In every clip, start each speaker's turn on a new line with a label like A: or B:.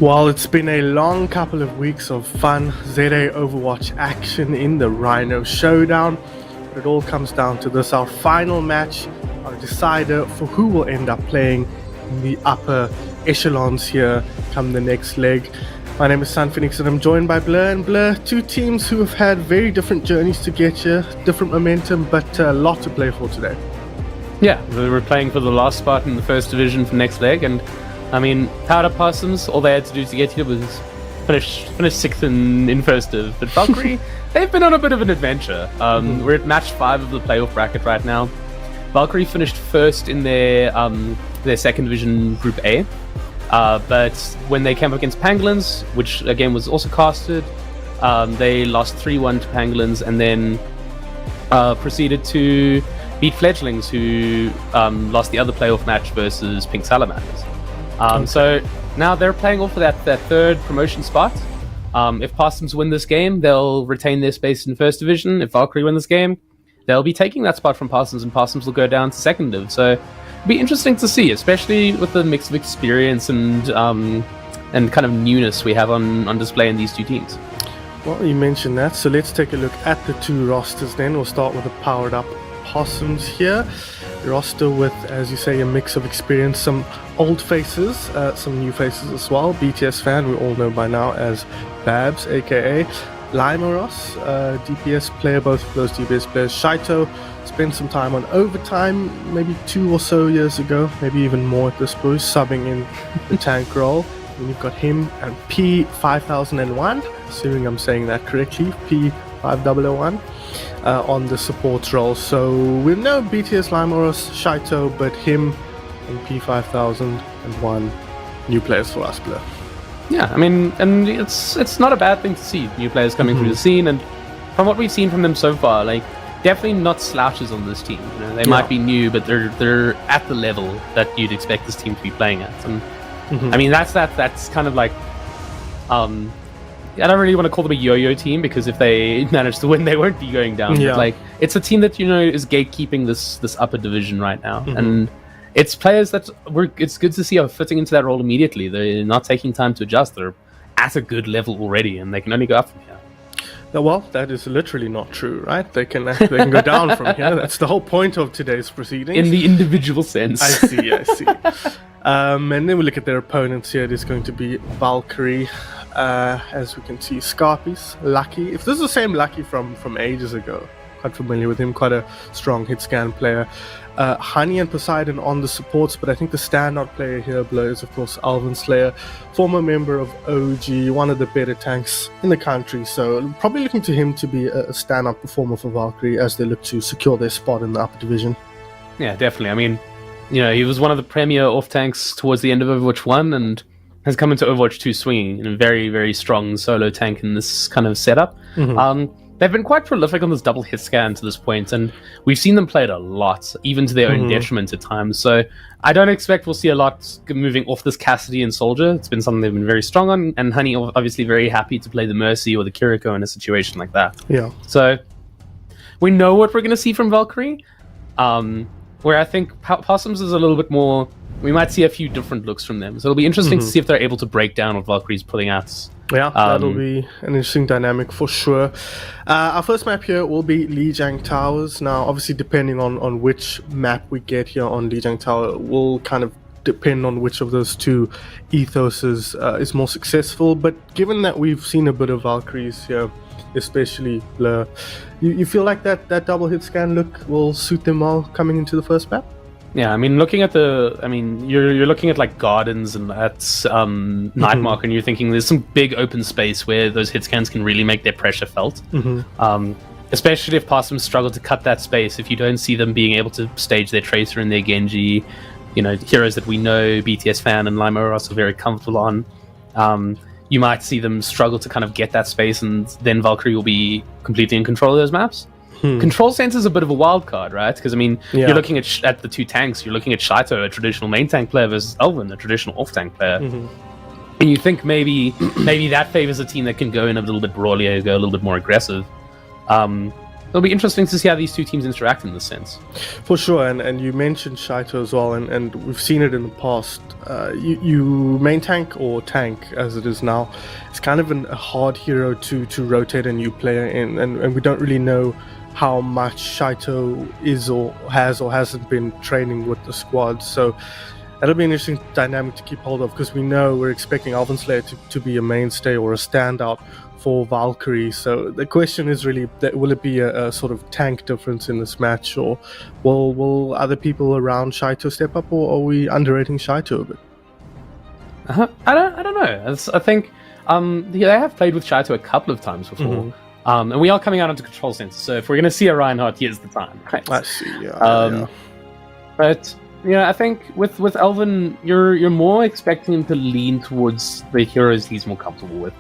A: Well, it's been a long couple of weeks of fun ZA Overwatch action in the Rhino Showdown. But it all comes down to this, our final match, our decider for who will end up playing in the upper echelons here come the next leg. My name is Sun Phoenix and I'm joined by Blur and Blur, two teams who have had very different journeys to get here, different momentum, but a lot to play for today.
B: Yeah, we were playing for the last spot in the first division for next leg, and I mean, powered up Possoms, all they had to do to get here was finish sixth in first div. But Valkyrie, they've been on a bit of an adventure. We're at match 5 of the playoff bracket right now. Valkyrie finished first in their second division Group A. But when they came up against Pangolins, which again was also casted, they lost 3-1 to Pangolins and then proceeded to beat Fledglings, who lost the other playoff match versus Pink Salamanders. So now they're playing off for that third promotion spot. If Possoms win this game, they'll retain their space in first division. If Valkyrie win this game, they'll be taking that spot from Possoms, and Possoms will go down to second div. So it'll be interesting to see, especially with the mix of experience and kind of newness we have on display in these two teams.
A: Well, you mentioned that, so let's take a look at the two rosters then. We'll start with the powered up Possoms here. Roster with, as you say, a mix of experience, some old faces, some new faces as well. BTS fan, we all know by now as Babs, aka Limeros, DPS player, both of those DPS players. Shito spent some time on Overtime, maybe 2 or so years ago, maybe even more at this point, subbing in the tank role. And you've got him and P5001, assuming I'm saying that correctly, P5001. On the support role. So we know BTS Limeros, Shito, but him and P5001 new players for us, Blur.
B: Yeah, I mean, and it's not a bad thing to see new players coming through the scene, and from what we've seen from them so far, like, definitely not slouches on this team. You know, they might be new, but they're at the level that you'd expect this team to be playing at. And I mean, that's kind of like I don't really want to call them a yo-yo team, because if they manage to win, they won't be going down.
A: Yeah.
B: But like, it's a team that, you know, is gatekeeping this upper division right now, and it's players that it's good to see are fitting into that role immediately. They're not taking time to adjust. They're at a good level already, and they can only go up from here.
A: Well, that is literally not true, right? They can go down from here. That's the whole point of today's proceedings.
B: In the individual sense.
A: I see. And then we look at their opponents here. It is going to be Valkyrie. As we can see, Scarpies, Lucky. If this is the same Lucky from ages ago, quite familiar with him, quite a strong hit scan player. Honey and Poseidon on the supports, but I think the standout player here, Blur, is of course Alvin Slayer, former member of OG, one of the better tanks in the country, so probably looking to him to be a standout performer for Valkyrie as they look to secure their spot in the upper division.
B: Yeah, definitely. I mean, you know, he was one of the premier off tanks towards the end of Overwatch 1, and has come into Overwatch 2 swinging in a very, very strong solo tank in this kind of setup. They've been quite prolific on this double hit scan to this point, and we've seen them play it a lot, even to their own detriment at times. So I don't expect we'll see a lot moving off this Cassidy and Soldier. It's been something they've been very strong on, and Honey obviously very happy to play the Mercy or the Kiriko in a situation like that.
A: Yeah.
B: So we know what we're going to see from Valkyrie, where I think Possoms is a little bit more. We might see a few different looks from them. So it'll be interesting to see if they're able to break down what Valkyrie's pulling out.
A: Yeah, that'll be an interesting dynamic for sure. Our first map here will be Lijiang Towers. Now, obviously, depending on which map we get here on Lijiang Tower, will kind of depend on which of those two ethoses is more successful. But given that we've seen a bit of Valkyries here, especially Blur, you feel like that double hit scan look will suit them well coming into the first map?
B: Yeah, I mean, you're looking at like Gardens and at Nightmark, and you're thinking there's some big open space where those hit scans can really make their pressure felt. Especially if Possoms struggle to cut that space, if you don't see them being able to stage their Tracer and their Genji, you know, heroes that we know BTS Fan and Limo are also very comfortable on. You might see them struggle to kind of get that space, and then Valkyrie will be completely in control of those maps. Control sense is a bit of a wild card, right? Because I mean, you're looking at the two tanks. You're looking at Shito, a traditional main tank player, versus Elvin, a traditional off tank player. And you think maybe that favors a team that can go in a little bit brawlier, go a little bit more aggressive. it'll be interesting to see how these two teams interact in this sense.
A: For sure, and you mentioned Shaito as well, and we've seen it in the past. You main tank or tank as it is now, it's kind of a hard hero to rotate a new player in, and we don't really know how much Shaito is or hasn't been training with the squad. So that'll be an interesting dynamic to keep hold of, because we know we're expecting Alvin Slayer to be a mainstay or a standout for Valkyrie. So the question is really, will it be a sort of tank difference in this match, or will other people around Shaito step up, or are we underrating Shaito a bit?
B: I don't know. I think they have played with Shaito a couple of times before. And we are coming out onto control center, so if we're going to see a Reinhardt, here's the time. Right?
A: I see, yeah.
B: But I think with Elvin, you're more expecting him to lean towards the heroes he's more comfortable with.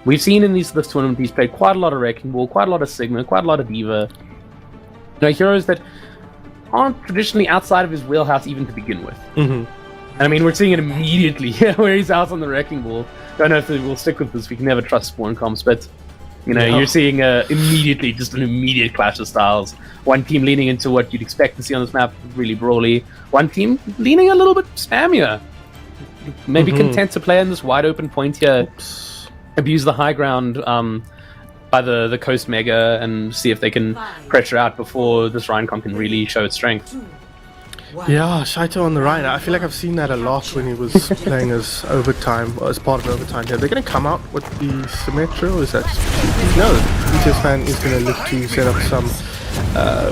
B: We've seen in this tournament he's played quite a lot of Wrecking Ball, quite a lot of Sigma, quite a lot of Diva. Heroes that aren't traditionally outside of his wheelhouse even to begin with. And I mean, we're seeing it immediately where he's out on the Wrecking Ball. Don't know if we'll stick with this. We can never trust spawn comps, but you're seeing immediately just an immediate clash of styles. One team leaning into what you'd expect to see on this map, really brawly. One team leaning a little bit spammier. Maybe content to play in this wide open point here. Abuse the high ground by the coast mega and see if they can pressure out before this Rhino can really show its strength.
A: Yeah, Shaito on the right. I feel like I've seen that a lot when he was playing as overtime, or as part of overtime here. They're going to come out with the Symmetra, or is that just... No, BTS fan is going to look to set up some,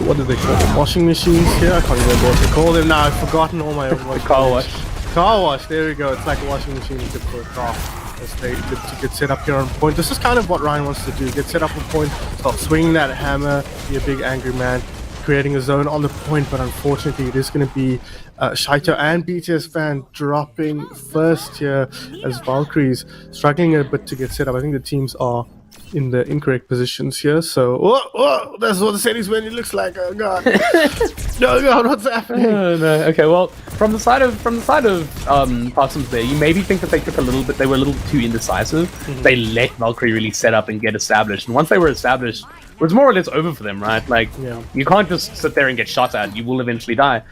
A: what do they call them, washing machines here? I can't remember what they call them now. I've forgotten all my Overwatch.
B: Car wash.
A: Car wash, there we go. It's like a washing machine you could for a car. As they look to get set up here on point. This is kind of what Ryan wants to do. Get set up on point, start swinging that hammer, be a big angry man, creating a zone on the point, but unfortunately it is going to be Shaito and BTS fan dropping first here as Valkyrie's struggling a bit to get set up. I think the teams are in the incorrect positions here, so that's what the settings when it looks like. Oh god. No god, what's happening?
B: No. Okay, well, from the side of Possoms there, you maybe think that they were a little too indecisive. They let Valkyrie really set up and get established, and once they were established, it was more or less over for them, right? Like, you can't just sit there and get shot at. You will eventually die.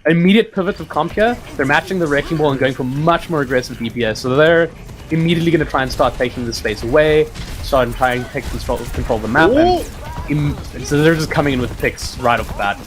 B: Immediate pivot of comp here. They're matching the Wrecking Ball and going for much more aggressive DPS. So they're immediately going to try and start taking the space away, start and try and take control of the map. And so they're just coming in with the picks right off the bat.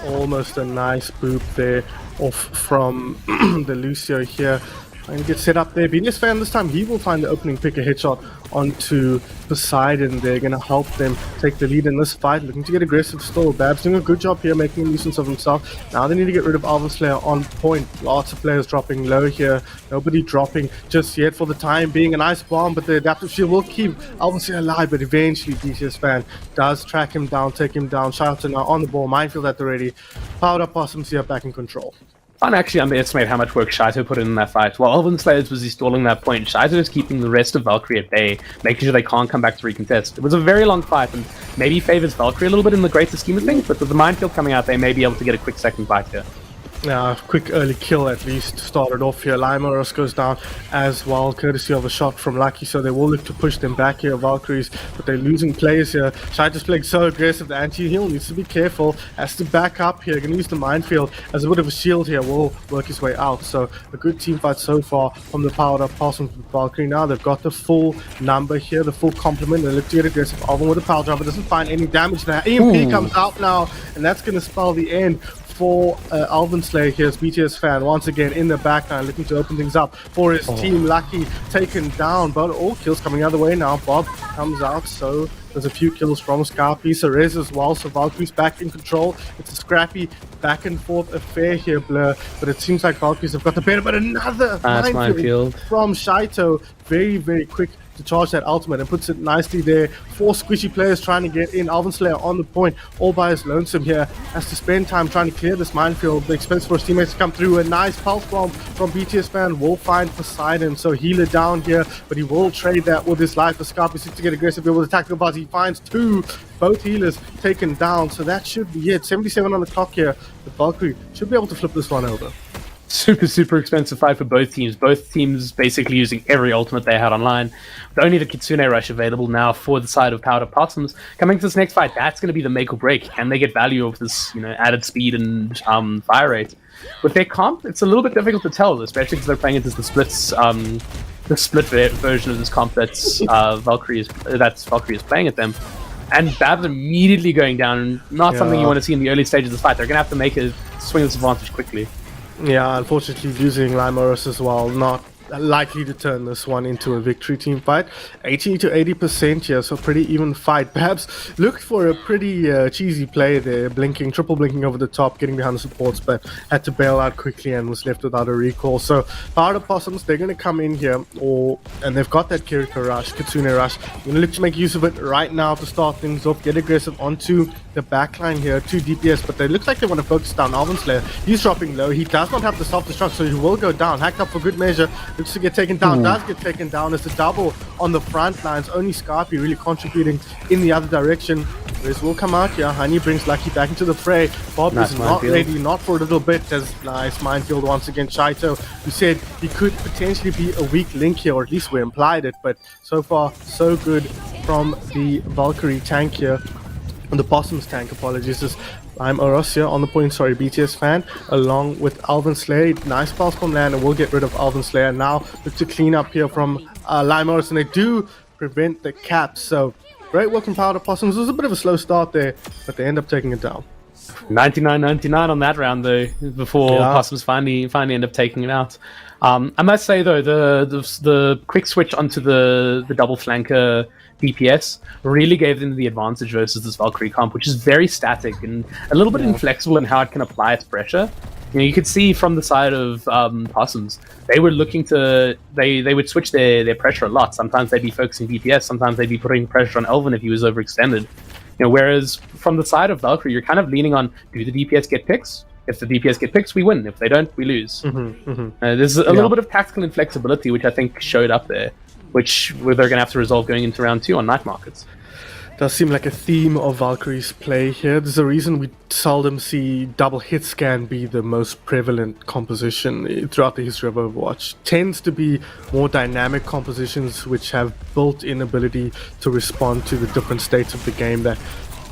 A: Almost a nice boop there off from the Lucio here. And get set up there. BTS fan this time, he will find the opening, pick a headshot onto Poseidon. They're going to help them take the lead in this fight. Looking to get aggressive still. Babs doing a good job here, making a nuisance of himself. Now they need to get rid of Alvin Slayer on point. Lots of players dropping low here. Nobody dropping just yet for the time being. A nice bomb, but the adaptive shield will keep Alvin Slayer alive. But eventually, BTS fan does track him down, take him down. Shaito now on the ball. Minefield at the ready. Powered up Possoms here, back in control.
B: I can't actually underestimate how much work Shaito put in that fight. While Alvin Slayers was installing that point, Shaito is keeping the rest of Valkyrie at bay, making sure they can't come back to recontest. It was a very long fight and maybe favors Valkyrie a little bit in the greater scheme of things, but with the minefield coming out, they may be able to get a quick second fight here.
A: Quick early kill at least started off here. Limeros goes down as well, courtesy of a shot from Lucky, so they will look to push them back here, Valkyries, but they're losing players here. Shaito's playing so aggressive, the anti-heal needs to be careful, has to back up here, gonna use the minefield as a bit of a shield here, will work his way out. So a good team fight so far from the powered up Possoms with Valkyrie. Now they've got the full number here, the full complement. They look to get aggressive. Alvin with a power jump, but doesn't find any damage there. EMP comes out now, and that's gonna spell the end for Alvin Slayer here as BTS fan once again in the backline looking to open things up for his team. Lucky taken down, but all kills coming the other way now. Bob comes out, so there's a few kills from Scarpiece, Rez as well, so Valkyrie's back in control. It's a scrappy back and forth affair here, Blur, but it seems like Valkyries have got the better, but another minefield from Shaito. Very, very quick to charge that ultimate and puts it nicely there. 4 squishy players trying to get in. Alvin Slayer on the point, all by his lonesome here. Has to spend time trying to clear this minefield. The expense for his teammates to come through. A nice pulse bomb from BTS fan will find Poseidon. So healer down here, but he will trade that with his life. The Scarp is to get aggressive here with a tactical buzz. He finds 2, both healers taken down. So that should be it. 77 on the clock here. The Valkyrie should be able to flip this one over.
B: super expensive fight for both teams. Both teams basically using every ultimate they had online. With only the Kitsune Rush available now for the side of Powder Possums. Coming to this next fight, that's going to be the make or break. Can they get value of this, added speed and fire rate? With their comp, it's a little bit difficult to tell, especially because they're playing into the splits. The split version of this comp that's Valkyrie is playing at them. And Babs immediately going down, not something you want to see in the early stages of the fight. They're going to have to make a swing this advantage quickly.
A: Yeah, unfortunately losing Limeurus as well, not likely to turn this one into a victory team fight. 80 to 80% here, so pretty even fight. Babs looked for a pretty cheesy play there, triple blinking over the top, getting behind the supports, but had to bail out quickly and was left without a recall. So Powder Possums, they're going to come in here, and they've got that Kiriko Rush, Kitsune Rush. You're going to look to make use of it right now to start things off, get aggressive onto the backline here, 2 DPS, but they look like they want to focus down Alvin Slayer. He's dropping low, he does not have the self-destruct, so he will go down, hacked up for good measure, looks to get taken down, does get taken down as a double on the front lines, only Scarpy really contributing in the other direction. Riz will come out here, Honey brings Lucky back into the fray, Bob is not ready, not for a little bit, as nice minefield once again. Shaito, who said he could potentially be a weak link here, or at least we implied it, but so far so good from the Valkyrie tank here. The Possums tank, apologies, is Limeurus here on the point, BTS fan, along with Alvin Slayer. Nice pulse from land, and we'll get rid of Alvin Slayer now. Look to clean up here from Limeurus, and they do prevent the cap. So great work from Powder Possums. It was a bit of a slow start there, but they end up taking it down.
B: 99-99 on that round though, before Possums finally end up taking it out. I must say though, the quick switch onto the double flanker DPS really gave them the advantage versus this Valkyrie comp, which is very static and a little bit inflexible in how it can apply its pressure. You could see from the side of Possums, they were looking to they would switch their pressure a lot. Sometimes they'd be focusing DPS, sometimes they'd be putting pressure on Elvin if he was overextended. Whereas from the side of Valkyrie, you're kind of leaning on, do the DPS get picks? If the DPS get picks, we win. If they don't, we lose. There's a little bit of tactical inflexibility, which I think showed up there, which they're going to have to resolve going into round 2 on night markets.
A: Does seem like a theme of Valkyrie's play here. There's a reason we seldom see double hit scan be the most prevalent composition throughout the history of Overwatch. Tends to be more dynamic compositions which have built-in ability to respond to the different states of the game that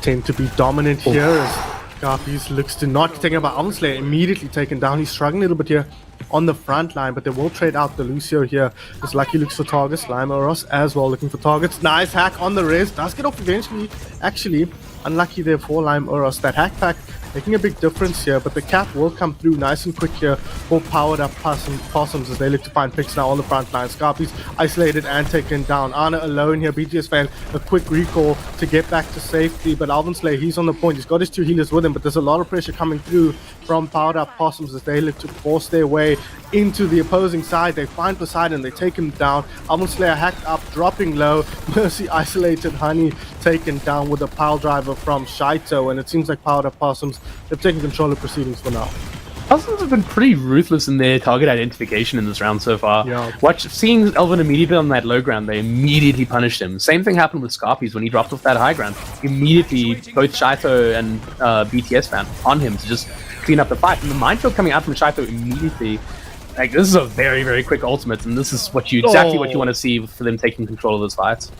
A: tend to be dominant here. As Garfies looks to not get taken out by Alvin Slayer, immediately taken down. He's struggling a little bit here on the front line, but they will trade out the Lucio here. As Lucky looks for targets, Limeurus as well looking for targets. Nice hack on the res, does get off eventually. Actually, unlucky there for Limeurus. That hack pack making a big difference here, but the cap will come through nice and quick here for powered up Possums as they look to find picks now on the front line. Scarpy's isolated and taken down. Anna alone here, BTS fan, a quick recall to get back to safety, but Alvin Slayer, he's on the point. He's got his 2 healers with him, but there's a lot of pressure coming through from powered up Possums as they look to force their way into the opposing side. They find Poseidon, they take him down. Alvin Slayer hacked up, dropping low. Mercy isolated, Honey taken down with a pile driver from Shaito, and it seems like powered up Possums, they've taken control of proceedings for now.
B: Possums have been pretty ruthless in their target identification in this round so far. Seeing Elvin immediately on that low ground, they immediately punished him. Same thing happened with Scarpies when he dropped off that high ground. Immediately, both Shaito and BTS fan on him to just clean up the fight. And the minefield coming out from Shaito immediately, like, this is a very quick ultimate, and this is exactly what you want to see for them taking control of those fights.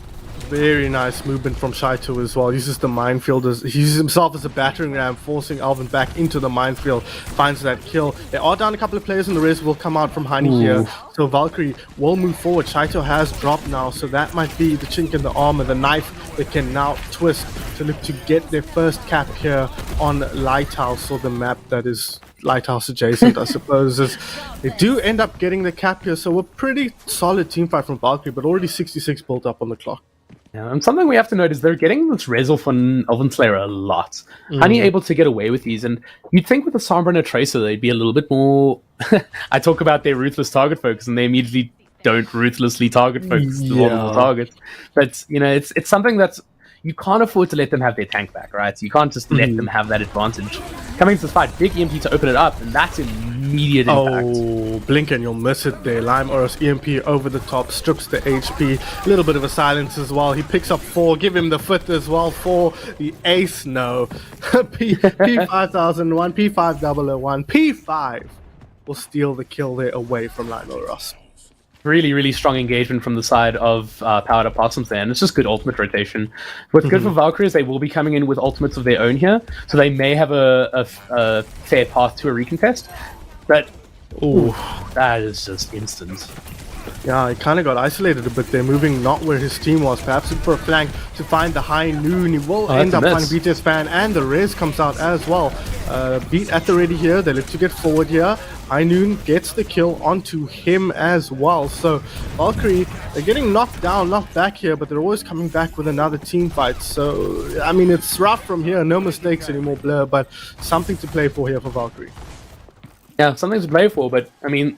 A: Very nice movement from Shaito as well. Uses the minefield he uses himself as a battering ram, forcing Alvin back into the minefield. Finds that kill. They are down a couple of players, and the res will come out from Honey here. So Valkyrie will move forward. Shaito has dropped now, so that might be the chink in the armor, the knife they can now twist to look to get their first cap here on Lighthouse, or the map that is Lighthouse adjacent, I suppose. As they do end up getting the cap here, so a pretty solid team fight from Valkyrie, but already 66 built up on the clock.
B: Yeah, and something we have to note is they're getting this resolve from Elvin Slayer a lot. Honey able to get away with these, and you'd think with a Sombra and a Tracer they'd be a little bit more... I talk about their ruthless target focus, and they immediately don't ruthlessly target focus to multiple targets. But, it's something that's... You can't afford to let them have their tank back, right? You can't just let them have that advantage. Coming to this fight, big EMP to open it up, and that's immediate impact.
A: Oh, blink and you'll miss it there. Limeurus EMP over the top, strips the HP. A little bit of a silence as well. He picks up 4, give him the foot as well for the ace. No. P5001, P5001, P5. will steal the kill there away from Lionel Ross.
B: Really, really strong engagement from the side of Powered Up Possoms there, and it's just good ultimate rotation. What's good for Valkyrie is they will be coming in with ultimates of their own here, so they may have a fair path to a recontest, but ooh, that is just instant.
A: Yeah, he kind of got isolated a bit there, moving not where his team was, perhaps for a flank to find the high noon. He will end up finding BTS fan, and the res comes out as well. Beat at the ready here, they look to get forward here. High noon gets the kill onto him as well. So Valkyrie, they're getting knocked down, knocked back here, but they're always coming back with another team fight. So, I mean, it's rough from here, no mistakes anymore, Blur, but something to play for here for Valkyrie.
B: Yeah, something to play for, but I mean,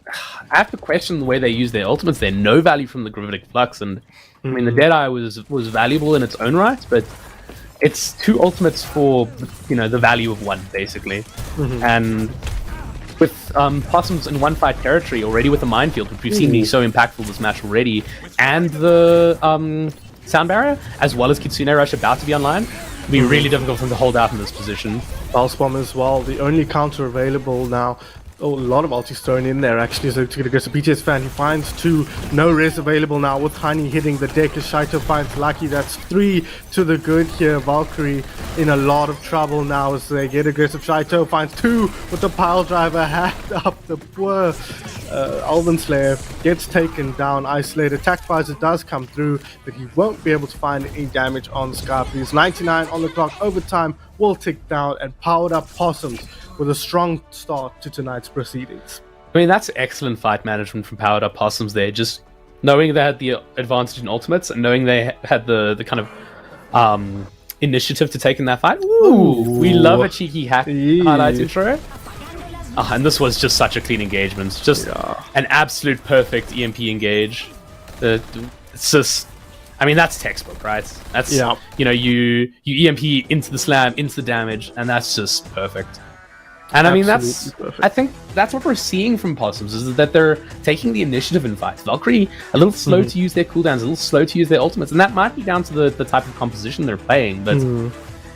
B: I have to question the way they use their ultimates. They're no value from the Gravitic Flux, and I mean the Deadeye was valuable in its own right, but it's two ultimates for the value of one basically. And with Possoms in one fight territory already with the minefield, which we've seen be so impactful this match already, and the sound barrier as well as Kitsune Rush about to be online, it'll be really difficult for them to hold out in this position.
A: Pulse Bomb as well, the only counter available now. Oh, a lot of ultis thrown in there actually, so to get against a BTS fan, he finds 2, no res available now with Honey hitting the deck as Shaito finds Lucky. That's 3 to the good here. Valkyrie in a lot of trouble now as they get aggressive. Shaito finds 2 with the pile driver, hacked up the poor Alvin Slayer, gets taken down, isolated. Attack Visor does come through, but he won't be able to find any damage on Scarpies. 99 on the clock, overtime will tick down, and Powered Up Possoms with a strong start to tonight's proceedings.
B: I mean, that's excellent fight management from Powered Up Possoms there. Just knowing they had the advantage in ultimates and knowing they had the kind of initiative to take in that fight. Ooh, we love a cheeky hack highlight intro. And this was just such a clean engagement. Just an absolute perfect EMP engage. It's just... I mean, that's textbook, right? That's, you EMP into the slam, into the damage, and that's just perfect. And I mean, I think that's what we're seeing from Possoms, is that they're taking the initiative in fights. Valkyrie, a little slow to use their cooldowns, a little slow to use their ultimates, and that might be down to the type of composition they're playing, but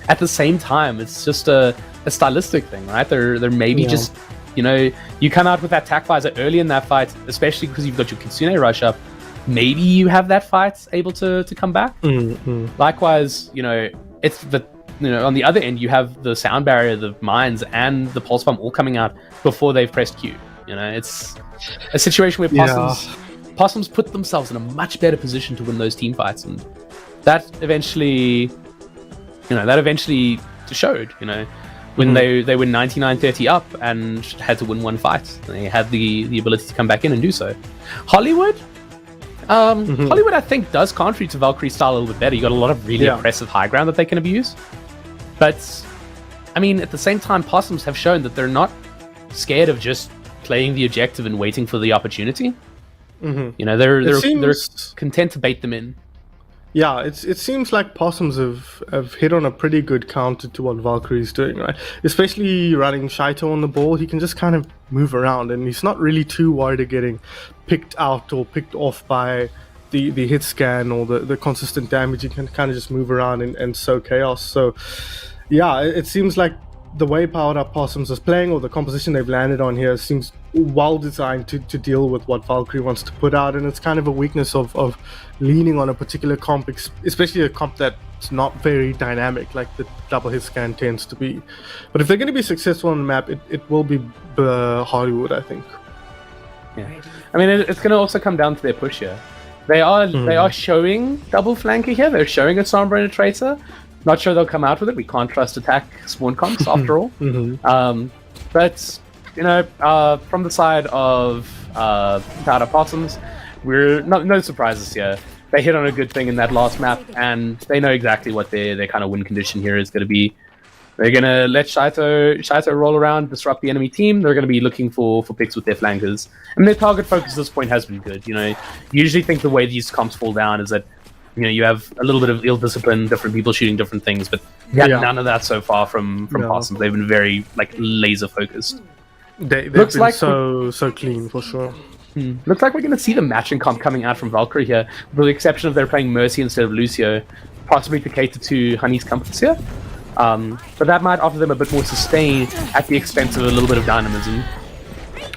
B: at the same time, it's just a stylistic thing, right? They're maybe just, you come out with that attack visor early in that fight, especially because you've got your Kitsune Rush up, maybe you have that fight able to come back. Likewise, it's the... on the other end, you have the sound barrier, the mines, and the pulse bomb all coming out before they've pressed Q. It's a situation where Possoms put themselves in a much better position to win those team fights, and that eventually showed. When they were 99-30 up and had to win one fight, they had the ability to come back in and do so. Hollywood. Hollywood, I think, does contrary to Valkyrie's style a little bit better. You got a lot of really impressive high ground that they can abuse. But, I mean, at the same time, Possoms have shown that they're not scared of just playing the objective and waiting for the opportunity. They're content to bait them in.
A: Yeah, it seems like Possoms have hit on a pretty good counter to what Valkyrie's doing, right? Especially running Shaito on the ball, he can just kind of move around, and he's not really too worried of getting picked out or picked off by the hit scan or the consistent damage. He can kind of just move around and sow chaos. So, yeah, it seems like the way Powered Up Possoms is playing, or the composition they've landed on here, seems well designed to deal with what Valkyrie wants to put out, and it's kind of a weakness of leaning on a particular comp, especially a comp that's not very dynamic like the double hit scan tends to be. But if they're going to be successful on the map, it will be Hollywood, I think.
B: Yeah, I mean, it's going to also come down to their push here. They are showing double flanker here. They're showing a Sombra and a Traitor. Not sure they'll come out with it. We can't trust attack spawn comps after all. But from the side of Powered Up Possoms, we're no surprises here. They hit on a good thing in that last map, and they know exactly what their kind of win condition here is going to be. They're going to let Shaito roll around, disrupt the enemy team. They're going to be looking for picks with their flankers. And their target focus at this point has been good. You usually think the way these comps fall down is that you have a little bit of ill discipline, different people shooting different things, but none of that so far from Possoms. They've been very laser focused.
A: They've been like so clean for sure.
B: Looks like we're going to see the matching comp coming out from Valkyrie here, with the exception of they're playing Mercy instead of Lucio, possibly to cater to Honey's comforts here. But that might offer them a bit more sustain at the expense of a little bit of dynamism.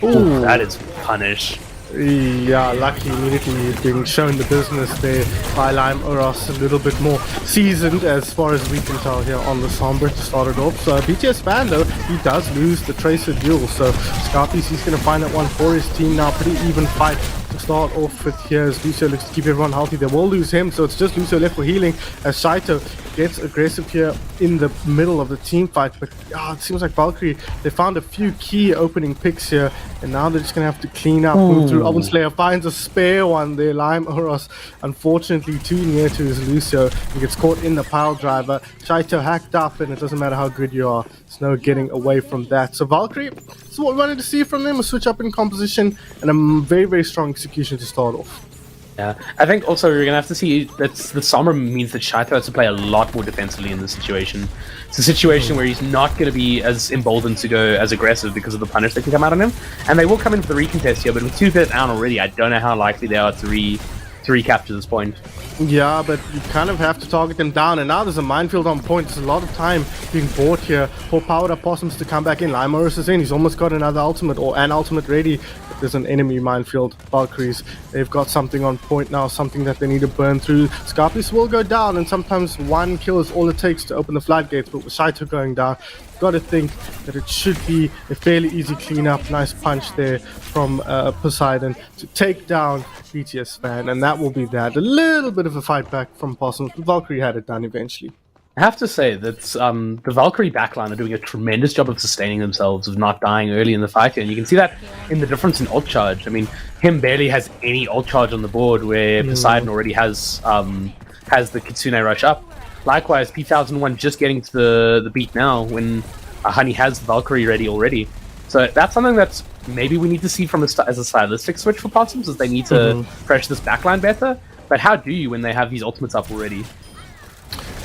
B: Ooh, that is punish.
A: Yeah, lucky immediately being shown the business there by Lime Oros, a little bit more seasoned as far as we can tell here on the Sombra to start it off. So BTS Fan though, he does lose the Tracer duel, so Scarpies, he's going to find that one for his team now. Pretty even fight to start off with here as Lucio looks to keep everyone healthy. They will lose him, so it's just Lucio left for healing as Shaito gets aggressive here in the middle of the team fight. But it seems like Valkyrie, they found a few key opening picks here, and now they're just going to have to clean up, move through. Alvin Slayer finds a spare one there. Lime Oros, unfortunately, too near to his Lucio. He gets caught in the pile driver. Shaito hacked up, and it doesn't matter how good you are. There's no getting away from that. So Valkyrie, this is what we wanted to see from them, a switch up in composition and a very, very strong execution to start off.
B: Yeah, I think also we're gonna have to see that the Sombra means that Shaito has to play a lot more defensively in this situation. It's a situation where he's not gonna be as emboldened to go as aggressive because of the punish that can come out on him, and they will come in for the recontest here. But with 2 pairs down already, I don't know how likely they are to recapture this point.
A: Yeah, but you kind of have to target them down, and now there's a minefield on point. There's a lot of time being bought here for powered up Possoms to come back in. Lime Oros is in. He's almost got another ultimate or an ultimate ready. But there's an enemy minefield. Valkyries, they've got something on point now, something that they need to burn through. Scarpies will go down, and sometimes one kill is all it takes to open the floodgates. But with Shaito going down, you've got to think that it should be a fairly easy cleanup. Nice punch there from Poseidon to take down BTS Fan, and that will be that. A little bit of a fight back from Possoms, but Valkyrie had it done eventually.
B: I have to say that the Valkyrie backline are doing a tremendous job of sustaining themselves, of not dying early in the fight, and you can see that in the difference in ult charge. I mean, him barely has any ult charge on the board, where Poseidon already has the Kitsune rush up. Likewise, P1001 just getting to the beat now when Honey has Valkyrie ready already. So that's something that's maybe we need to see from as a stylistic switch for Possoms, is they need to pressure this backline better. But how do you when they have these ultimates up already?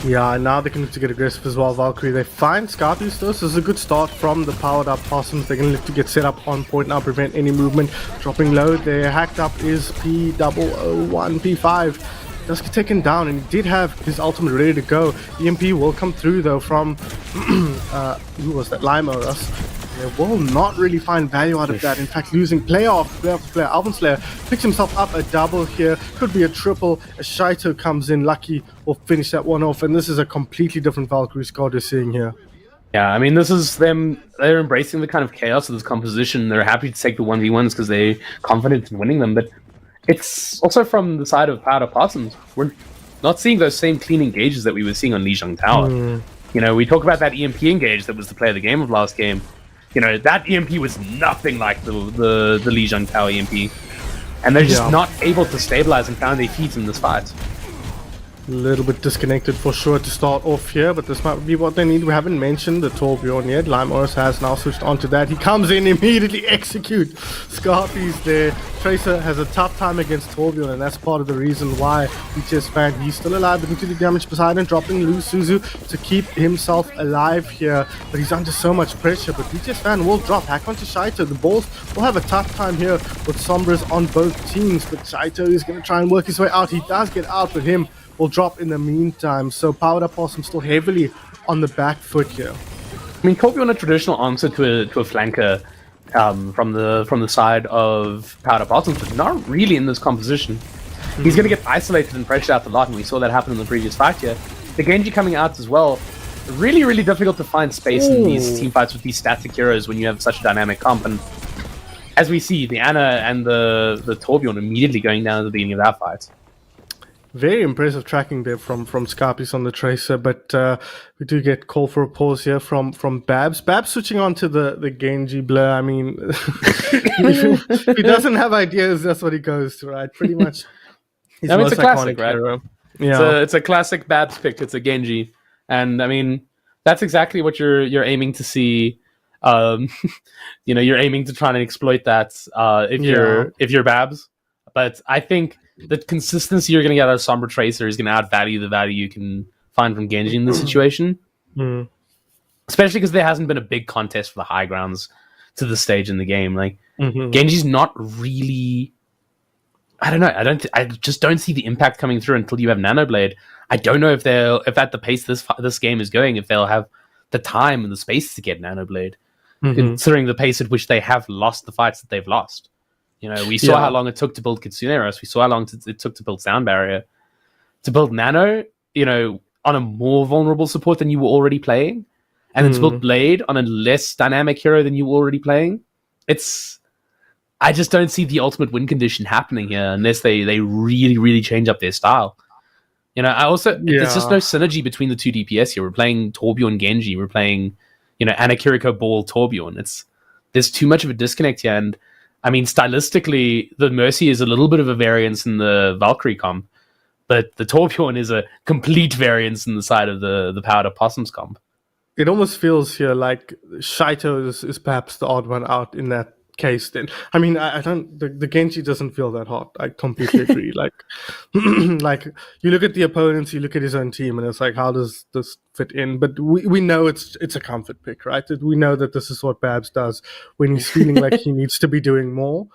A: Yeah, and now they can look to get aggressive as well. Valkyrie, they find Scarpies though, so this is a good start from the powered up Possoms. They're going to look to get set up on point now, prevent any movement. Dropping low, their hacked up is P001, P5. Does get taken down, and he did have his ultimate ready to go. EMP will come through though from, who was that, Lime Oros. They will not really find value out of that. In fact, losing player after player. Alvin Slayer picks himself up a double here. Could be a triple. A Shaito comes in. Lucky will finish that one off. And this is a completely different Valkyrie squad we're seeing here.
B: Yeah, I mean, this is them. They're embracing the kind of chaos of this composition. They're happy to take the 1v1s because they're confident in winning them. But it's also from the side of Powder Possoms. We're not seeing those same clean engages that we were seeing on Lijiang Tower. You know, we talk about that EMP engage that was the play of the game of last game. You know, that EMP was nothing like the Lijiang Tower EMP. And they're just not able to stabilize and find their feet in this fight.
A: A little bit disconnected for sure to start off here, but this might be what they need. We haven't mentioned the Torbjorn yet. Lime Oros has now switched onto that. He comes in, immediately execute Scarpies there. Tracer has a tough time against Torbjorn, and that's part of the reason why BTS Fan, he's still alive, but into the damage Poseidon, dropping loose Suzu to keep himself alive here. But he's under so much pressure, but BTS Fan will drop. Hack onto Shaito. The Bulls will have a tough time here with Sombras on both teams, but Shaito is going to try and work his way out. He does get out, but him will drop in the meantime. So Powered Up Possum still heavily on the back foot here.
B: I mean, Torbjorn, a traditional answer to a flanker from the side of Powder Possoms, but not really in this composition. He's going to get isolated and pressured out a lot, and we saw that happen in the previous fight here. The Genji coming out as well. Really, really difficult to find space in these team fights with these static heroes when you have such a dynamic comp. And as we see, the Ana and the Torbjorn immediately going down at the beginning of that fight.
A: Very impressive tracking there from Scarpies on the Tracer, but we do get call for a pause here from Babs. Babs switching on to the Genji blur. I mean, if he doesn't have ideas, that's what he goes to, right? Pretty much.
B: I mean, it's a classic, right?
A: Hero. Yeah,
B: it's a classic Babs pick. It's a Genji, and I mean that's exactly what you're aiming to see. You know, you're aiming to try and exploit that if you're Babs. But I think the consistency you're going to get out of Sombra Tracer is going to add value, the value you can find from Genji in this situation. Especially because there hasn't been a big contest for the high grounds to this stage in the game. Like, Genji's not really... I don't know. I just don't see the impact coming through until you have Nanoblade. I don't know if at the pace this game is going, if they'll have the time and the space to get Nanoblade. considering the pace at which they have lost the fights that they've lost. We saw how long it took to build Kitsuneros. We saw how long it took to build Sound Barrier. To build Nano, on a more vulnerable support than you were already playing, and then to build Blade on a less dynamic hero than you were already playing. I just don't see the ultimate win condition happening here unless they really, really change up their style. There's just no synergy between the two DPS here. We're playing Torbjorn Genji. We're playing, Anna Kiriko Ball Torbjorn. There's too much of a disconnect here. And I mean, stylistically, the Mercy is a little bit of a variance in the Valkyrie comp, but the Torbjorn is a complete variance in the side of the Powered Up Possoms comp.
A: It almost feels here like Shaito is perhaps the odd one out in that case. Then I mean, I don't. The Genji doesn't feel that hot. I completely agree. like you look at the opponents, you look at his own team, and it's like, how does this fit in? But we know it's a comfort pick, right? We know that this is what Babs does when he's feeling like he needs to be doing more.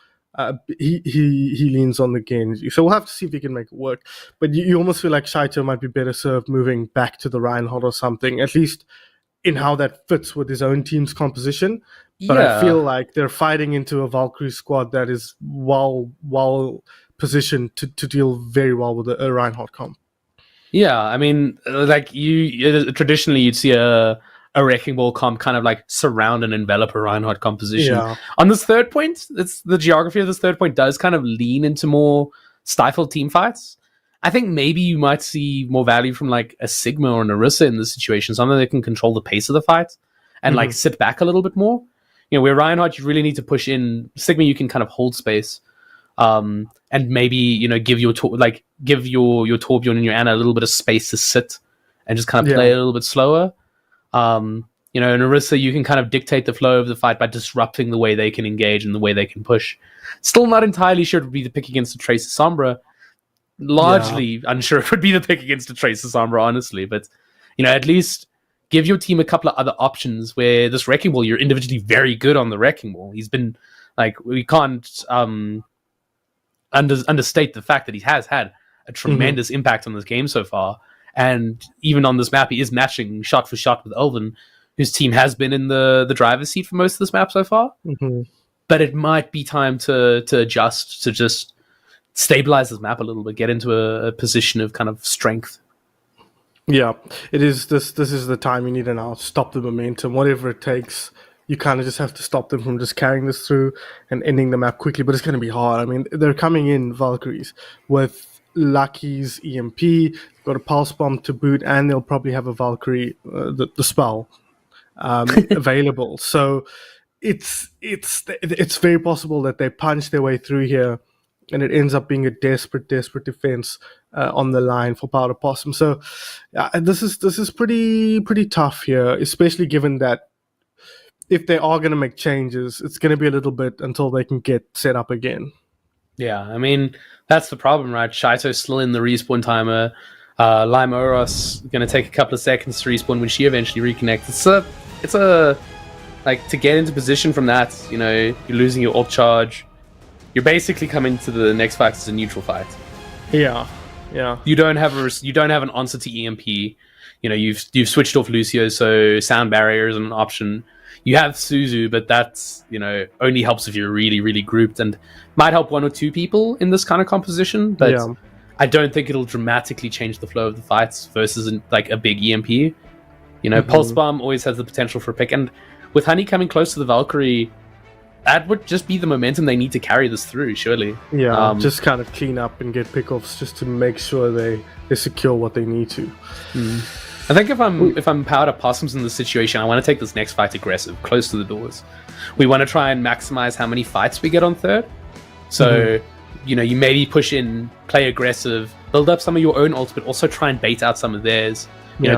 A: He leans on the Genji, so we'll have to see if he can make it work. But you almost feel like Shaito might be better served moving back to the Reinhardt or something, at least in how that fits with his own team's composition. But I feel like they're fighting into a Valkyrie squad that is well positioned to deal very well with a Reinhardt comp.
B: Yeah, I mean, like traditionally you'd see a Wrecking Ball comp kind of like surround and envelop a Reinhardt composition. Yeah. On this third point, the geography of this third point does kind of lean into more stifled team fights. I think maybe you might see more value from like a Sigma or an Orisa in this situation, something that can control the pace of the fight and like sit back a little bit more. Where Reinhardt, you really need to push in. Sigma, you can kind of hold space, and maybe give your Torbjorn and your Anna a little bit of space to sit and just kind of play a little bit slower. In Orisa, you can kind of dictate the flow of the fight by disrupting the way they can engage and the way they can push. Still not entirely sure it would be the pick against the Tracer Sombra. Largely unsure it would be the pick against the Tracer Sombra, honestly. But, at least give your team a couple of other options where this Wrecking Ball, you're individually very good on the Wrecking Ball. He's been, we can't understate the fact that he has had a tremendous impact on this game so far. And even on this map, he is matching shot for shot with Elvin, whose team has been in the driver's seat for most of this map so far. But it might be time to adjust, to just stabilize this map a little bit, get into a position of kind of strength.
A: Yeah, it is. This is the time you need to now stop the momentum, whatever it takes. You kind of just have to stop them from just carrying this through and ending the map quickly. But it's going to be hard. I mean, they're coming in Valkyries with Lucky's EMP, got a Pulse Bomb to boot, and they'll probably have a Valkyrie, the spell, available. So it's very possible that they punch their way through here, and it ends up being a desperate defense on the line for Powder Possum. So this is pretty tough here, especially given that if they are going to make changes, it's going to be a little bit until they can get set up again.
B: Yeah, I mean, that's the problem, right? Shaito's still in the respawn timer. Lime Oros going to take a couple of seconds to respawn when she eventually reconnects. It's a like, to get into position from that, you're losing your ult charge. You're basically coming to the next fight as a neutral fight.
A: Yeah.
B: You don't have an answer to EMP. You've switched off Lucio, so Sound Barrier isn't an option. You have Suzu, but that's only helps if you're really, really grouped, and might help one or two people in this kind of composition. But I don't think it'll dramatically change the flow of the fights versus like a big EMP. Pulse Bomb always has the potential for a pick, and with Honey coming close to the Valkyrie, that would just be the momentum they need to carry this through, surely.
A: Yeah, just kind of clean up and get pickoffs just to make sure they secure what they need to.
B: I think if I'm Powder Possums in this situation, I want to take this next fight aggressive, close to the doors. We want to try and maximize how many fights we get on third. So, you maybe push in, play aggressive, build up some of your own ults, but also try and bait out some of theirs.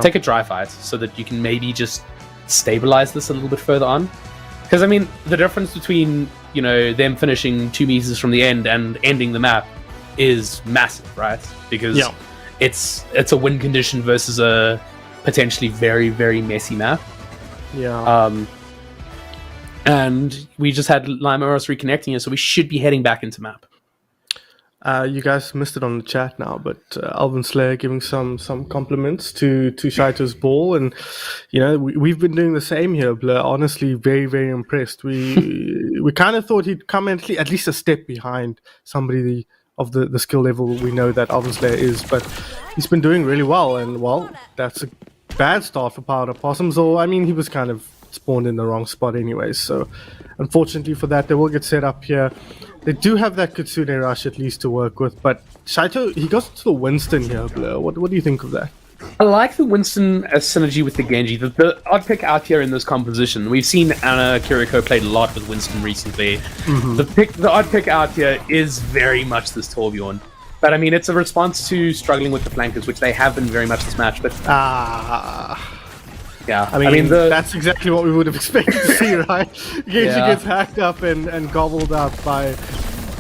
B: Take a dry fight so that you can maybe just stabilize this a little bit further on. Because, I mean, the difference between, them finishing 2 meters from the end and ending the map is massive, right? Because it's a win condition versus a potentially very, very messy map. And we just had Lime Oros reconnecting here, so we should be heading back into map.
A: You guys missed it on the chat now, but Alvin Slayer giving some compliments to Shaito's ball, and we've been doing the same here. Blur, honestly, very very impressed. We kind of thought he'd come at least a step behind somebody of the skill level we know that Alvin Slayer is, but he's been doing really well, and well, that's a bad start for Powder Possoms. Or I mean, he was kind of spawned in the wrong spot anyways, so unfortunately for that, they will get set up here. They do have that Kitsune Rush at least to work with, but Shaito, he goes to the Winston here, Blur. What do you think of that?
B: I like the Winston as synergy with the Genji. The odd pick out here in this composition. We've seen Anna Kiriko played a lot with Winston recently. Mm-hmm. The odd pick out here is very much this Torbjorn. But I mean, it's a response to struggling with the flankers, which they have been very much this match. But yeah,
A: I mean that's exactly what we would have expected to see, right? Genji gets hacked up and gobbled up by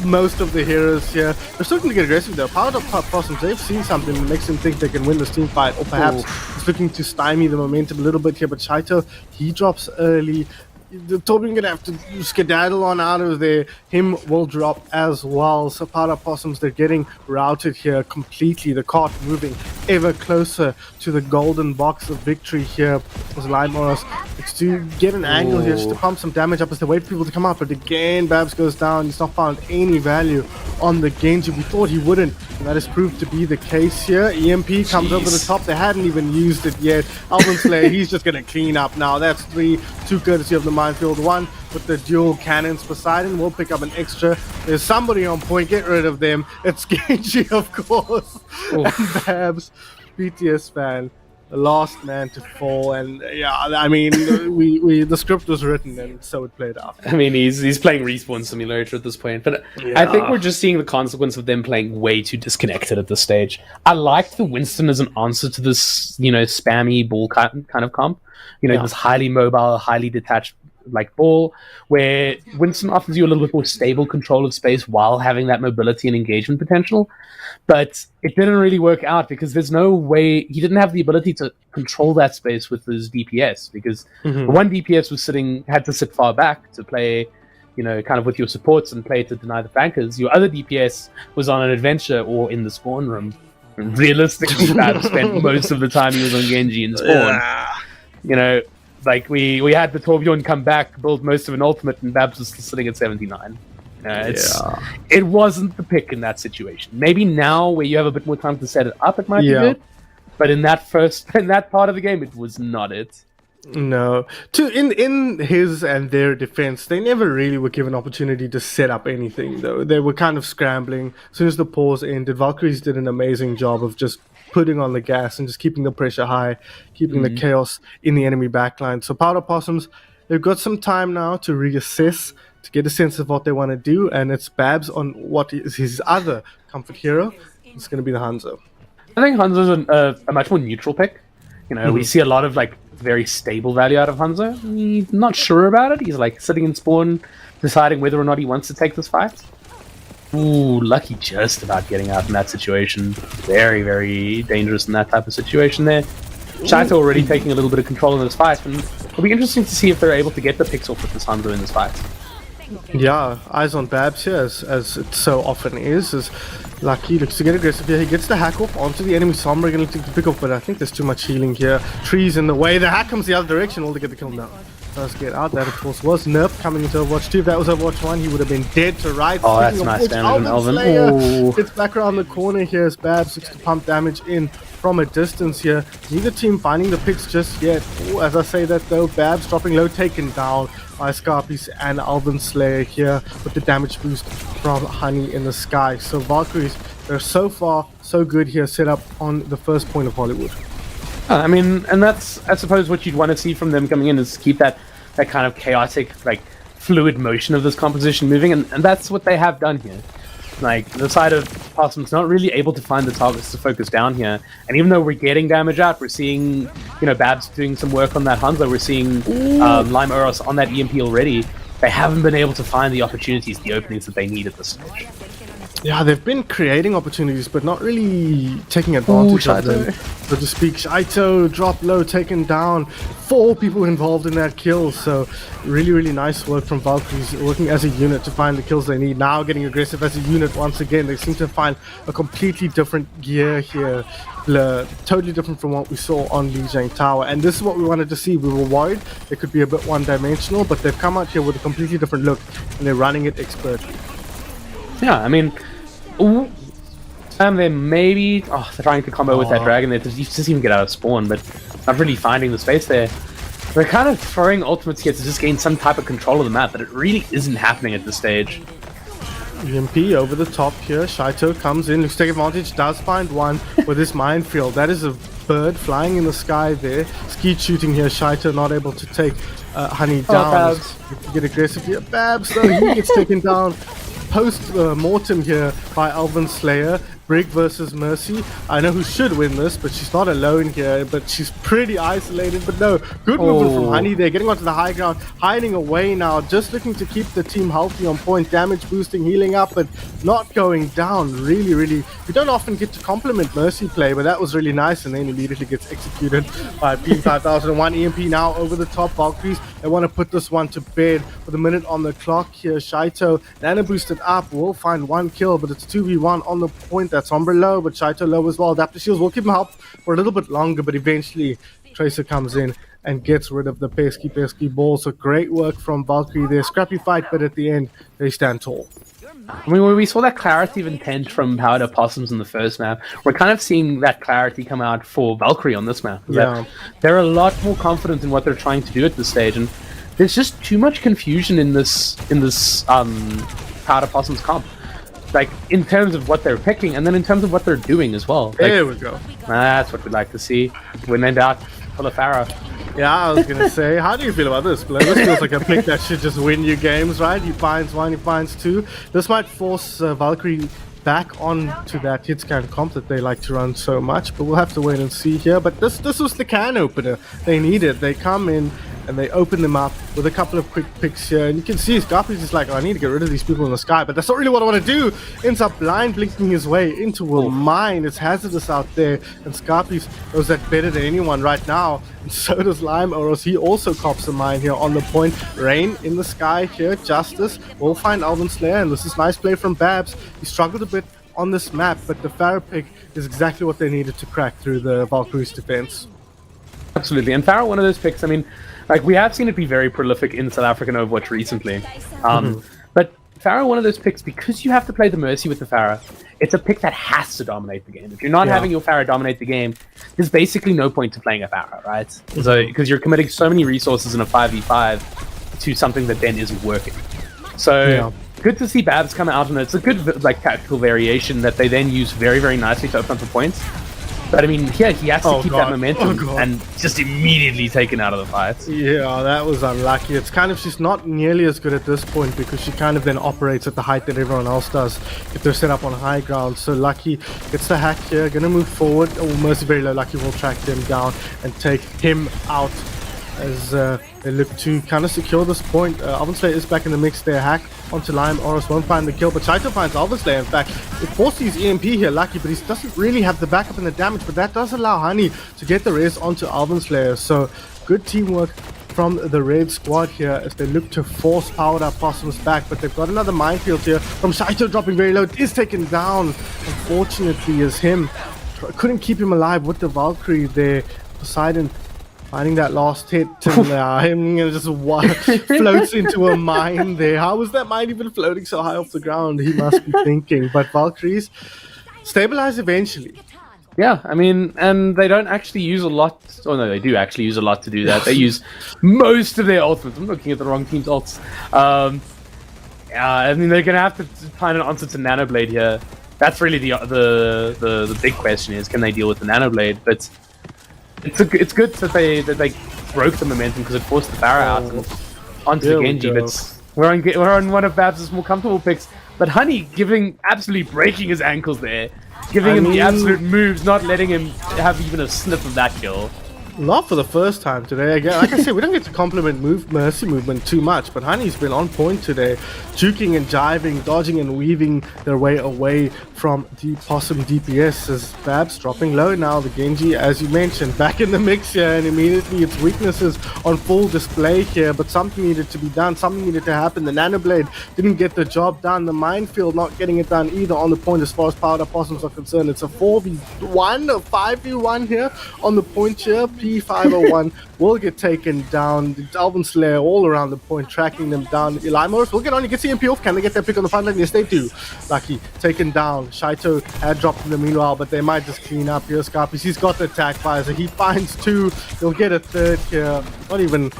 A: most of the heroes here. They're starting to get aggressive though. Powered up Possoms, they've seen something that makes them think they can win this team fight, or perhaps it's looking to stymie the momentum a little bit here. But Shaito, he drops early. The Torbjorn gonna have to skedaddle on out of there. Him will drop as well. So Powder Possoms, they're getting routed here completely. The cart moving ever closer to the golden box of victory here. As Limoros looks to get an angle here just to pump some damage up as they wait for people to come up. But again, Babs goes down. He's not found any value on the Genji. We thought he wouldn't, and that has proved to be the case here. EMP comes over the top. They hadn't even used it yet. Alvin Slayer, he's just gonna clean up now. That's 3, 2 courtesy of the minefield. 1 with the dual cannons. Poseidon will pick up an extra. There's somebody on point. Get rid of them. It's Genji, of course. And Babs, BTS fan, the last man to fall. And yeah, I mean, the script was written, and so it played out.
B: I mean, he's playing Respawn Simulator at this point, but I think we're just seeing the consequence of them playing way too disconnected at this stage. I liked the Winston as an answer to this, spammy ball kind of comp. This highly mobile, highly detached ball, where Winston offers you a little bit more stable control of space while having that mobility and engagement potential. But it didn't really work out because there's no way he didn't have the ability to control that space with his DPS, because one DPS had to sit far back to play, kind of with your supports and play to deny the flankers. Your other DPS was on an adventure or in the spawn room. And realistically, Bab spent most of the time he was on Genji in spawn. We had the Torbjorn come back, build most of an ultimate, and Babs was sitting at 79. It wasn't the pick in that situation. Maybe now, where you have a bit more time to set it up, it might be good. But in that part of the game, it was not it.
A: No. In his and their defense, they never really were given opportunity to set up anything, though. They were kind of scrambling. As soon as the pause ended, Valkyries did an amazing job of just putting on the gas and just keeping the pressure high, keeping the chaos in the enemy backline. So Powder Possoms, they've got some time now to reassess, to get a sense of what they want to do, and it's Babs on what is his other comfort hero. It's going to be the Hanzo.
B: I think Hanzo's a much more neutral pick. We see a lot of very stable value out of Hanzo. He's not sure about it. He's sitting in spawn, deciding whether or not he wants to take this fight. Ooh, Lucky just about getting out in that situation. Very, very dangerous in that type of situation there. Shaito already taking a little bit of control in this fight, and it'll be interesting to see if they're able to get the picks off with this Hanzo in this fight.
A: Yeah, eyes on Babs here, as it so often is. As Lucky looks to get aggressive here. He gets the hack off onto the enemy Sombra, going to pick off, but I think there's too much healing here. Trees in the way. The hack comes the other direction, all to get the kill now. Does get out. That, of course, was Nerf coming into Overwatch 2. If that was Overwatch 1, he would have been dead to rights.
B: Oh, that's nice damage on Elvin.
A: It's back around the corner here as Babs looks to pump damage in from a distance here. Neither team finding the picks just yet. Ooh, as I say that, though, Babs dropping low, taken down by Scarpies and Alvin Slayer here with the damage boost from Honey in the Sky. So Valkyries, they're so far so good here, set up on the first point of Hollywood.
B: I mean, and that's, I suppose, what you'd want to see from them coming in, is keep that kind of chaotic, fluid motion of this composition moving, and that's what they have done here. The side of Possom's not really able to find the targets to focus down here, and even though we're getting damage out, we're seeing, Babs doing some work on that Hanzo, we're seeing Lime Oros on that EMP already. They haven't been able to find the opportunities, the openings that they need at this stage.
A: Yeah, they've been creating opportunities, but not really taking advantage of them, so to speak. Shaito dropped low, taken down. 4 people involved in that kill, so really, really nice work from Valkyries, working as a unit to find the kills they need. Now getting aggressive as a unit once again. They seem to find a completely different gear here. Totally different from what we saw on Lijiang Tower, and this is what we wanted to see. We were worried it could be a bit one-dimensional, but they've come out here with a completely different look, and they're running it expertly.
B: Yeah, I mean, they maybe they're trying to combo with that dragon. They just even get out of spawn, but not really finding the space there. They're kind of throwing ultimates here to just gain some type of control of the map, but it really isn't happening at this stage.
A: EMP over the top here. Shaito comes in, looks to take advantage, does find one with this minefield. That is a bird flying in the sky there. Skeet shooting here. Shaito not able to take Honey down. Get aggressive here. Babs though, he gets taken down. Post-mortem here by Alvin Slayer. Brig versus Mercy. I know who should win this, but she's not alone here, but she's pretty isolated. But no, good movement from Honey there, getting onto the high ground, hiding away now, just looking to keep the team healthy on point, damage boosting, healing up, but not going down. Really, really, we don't often get to compliment Mercy play, but that was really nice, and then immediately gets executed by Team 5001. EMP now over the top. Valkyries, they want to put this one to bed with a minute on the clock here. Shaito, nano boosted up, will find 1 kill, but it's 2v1 on the point. That's Sombra low, but Shaito low as well. Adaptive shields will keep him help for a little bit longer, but eventually Tracer comes in and gets rid of the pesky ball. So great work from Valkyrie there. Scrappy fight, but at the end, they stand tall.
B: I mean, when we saw that clarity of intent from Powder Possoms in the first map, we're kind of seeing that clarity come out for Valkyrie on this map.
A: Yeah.
B: They're a lot more confident in what they're trying to do at this stage, and there's just too much confusion in this Powder Possoms comp. Like, in terms of what they're picking, and then in terms of what they're doing as well. Like,
A: there we go.
B: That's what we'd like to see. When in doubt, pull a Pharah.
A: Yeah, I was gonna say, how do you feel about this, Blair? This feels like a pick that should just win you games, right? He finds 1, he finds 2. This might force Valkyrie back onto that hitscan comp that they like to run so much, but we'll have to wait and see here. But this was the can opener they needed. They come in and they open them up with a couple of quick picks here, and you can see Scarpy's just like, oh, I need to get rid of these people in the sky, but that's not really what I want to do. Ends up blind blinking his way into a mine. It's hazardous out there, and Scarpy's knows that better than anyone right now, and so does Lime, or else he also cops a mine here on the point. Rain in the sky here. Justice will find Alvin Slayer, and this is nice play from Babs. He struggled a bit on this map, but the Pharah pick is exactly what they needed to crack through the Valkyrie's defense.
B: Absolutely, and Pharah, one of those picks, I mean, like, we have seen it be very prolific in South African Overwatch recently. But Pharah, one of those picks, because you have to play the Mercy with the Pharah, it's a pick that has to dominate the game. If you're not having your Pharah dominate the game, there's basically no point to playing a Pharah, right? So, because you're committing so many resources in a 5v5 to something that then isn't working. So, good to see Babs come out, and it's a good, like, tactical variation that they then use very, very nicely to open up the points. But I mean, here he has to keep that momentum and just immediately taken out of the fight.
A: Yeah, that was unlucky. It's kind of, she's not nearly as good at this point because she kind of then operates at the height that everyone else does if they're set up on high ground. So Lucky gets the hack here, gonna move forward. Oh, Mercy very low. Lucky will track them down and take him out as they look to kind of secure this point. Alvin Slayer is back in the mix there. Hack onto Lime. Oros won't find the kill, but Shaito finds Alvin Slayer. In fact, it forces EMP here, Lucky, but he doesn't really have the backup and the damage, but that does allow Honey to get the res onto Alvin Slayer. So good teamwork from the red squad here as they look to force Powered Up Possoms back, but they've got another minefield here from Shaito dropping very low. It is taken down, unfortunately, as him. Couldn't keep him alive with the Valkyrie there. Poseidon finding that last hit, and him just floats into a mine there. How was that mine even floating so high off the ground? He must be thinking. But Valkyries stabilize eventually.
B: Yeah, I mean, and they don't actually use a lot. Oh no, they do actually use a lot to do that. They use most of their ultimates. I'm looking at the wrong team's ults. Yeah, I mean, they're gonna have to find an answer to Nanoblade here. That's really the big question: is can they deal with the Nanoblade? But it's good that they broke the momentum because it forced the Pharah out and onto the Genji. But we're on one of Babs' more comfortable picks. But Honey absolutely breaking his ankles there, giving him the absolute moves, not letting him have even a sniff of that kill.
A: Not for the first time today. Again, like I said, we don't get to compliment Mercy movement too much, but Honey's been on point today, juking and jiving, dodging and weaving their way away from the Possum DPS. As Babs dropping low now, the Genji, as you mentioned, back in the mix here, and immediately its weaknesses on full display here, but something needed to be done, something needed to happen. The Nanoblade didn't get the job done, the Minefield not getting it done either on the point as far as Powered Up Possums are concerned. It's a 4v1 or 5v1 here on the point here. P501 will get taken down. The Delvin Slayer all around the point, tracking them down. Eli Morris will get on. You get CMP off. Can they get that pick on the front line? Yes, they do. Lucky taken down. Shaito had dropped in the meanwhile, but they might just clean up here. Scarpies, he's got the attack visor. He finds two. He'll get a third here. Not even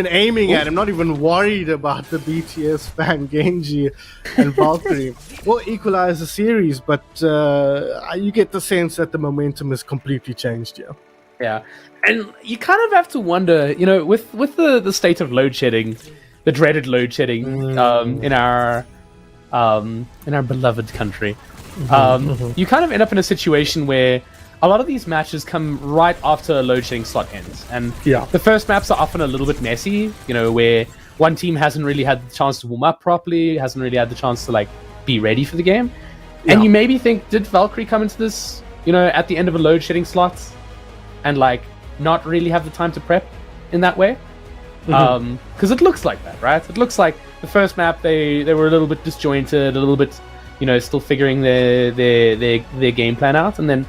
A: aiming at him. Not even worried about the BTS fan Genji and Valkyrie. Will equalize the series, but you get the sense that the momentum has completely changed here.
B: Yeah, and you kind of have to wonder, you know, with the state of load shedding, the dreaded load shedding in our beloved country, you kind of end up in a situation where a lot of these matches come right after a load shedding slot ends, and the first maps are often a little bit messy, you know, where one team hasn't really had the chance to warm up properly, hasn't really had the chance to like be ready for the game, and you maybe think, did Valkyrie come into this, you know, at the end of a load shedding slot and like not really have the time to prep in that way? Because it looks like that, right? It looks like the first map they were a little bit disjointed, a little bit, you know, still figuring their game plan out, and then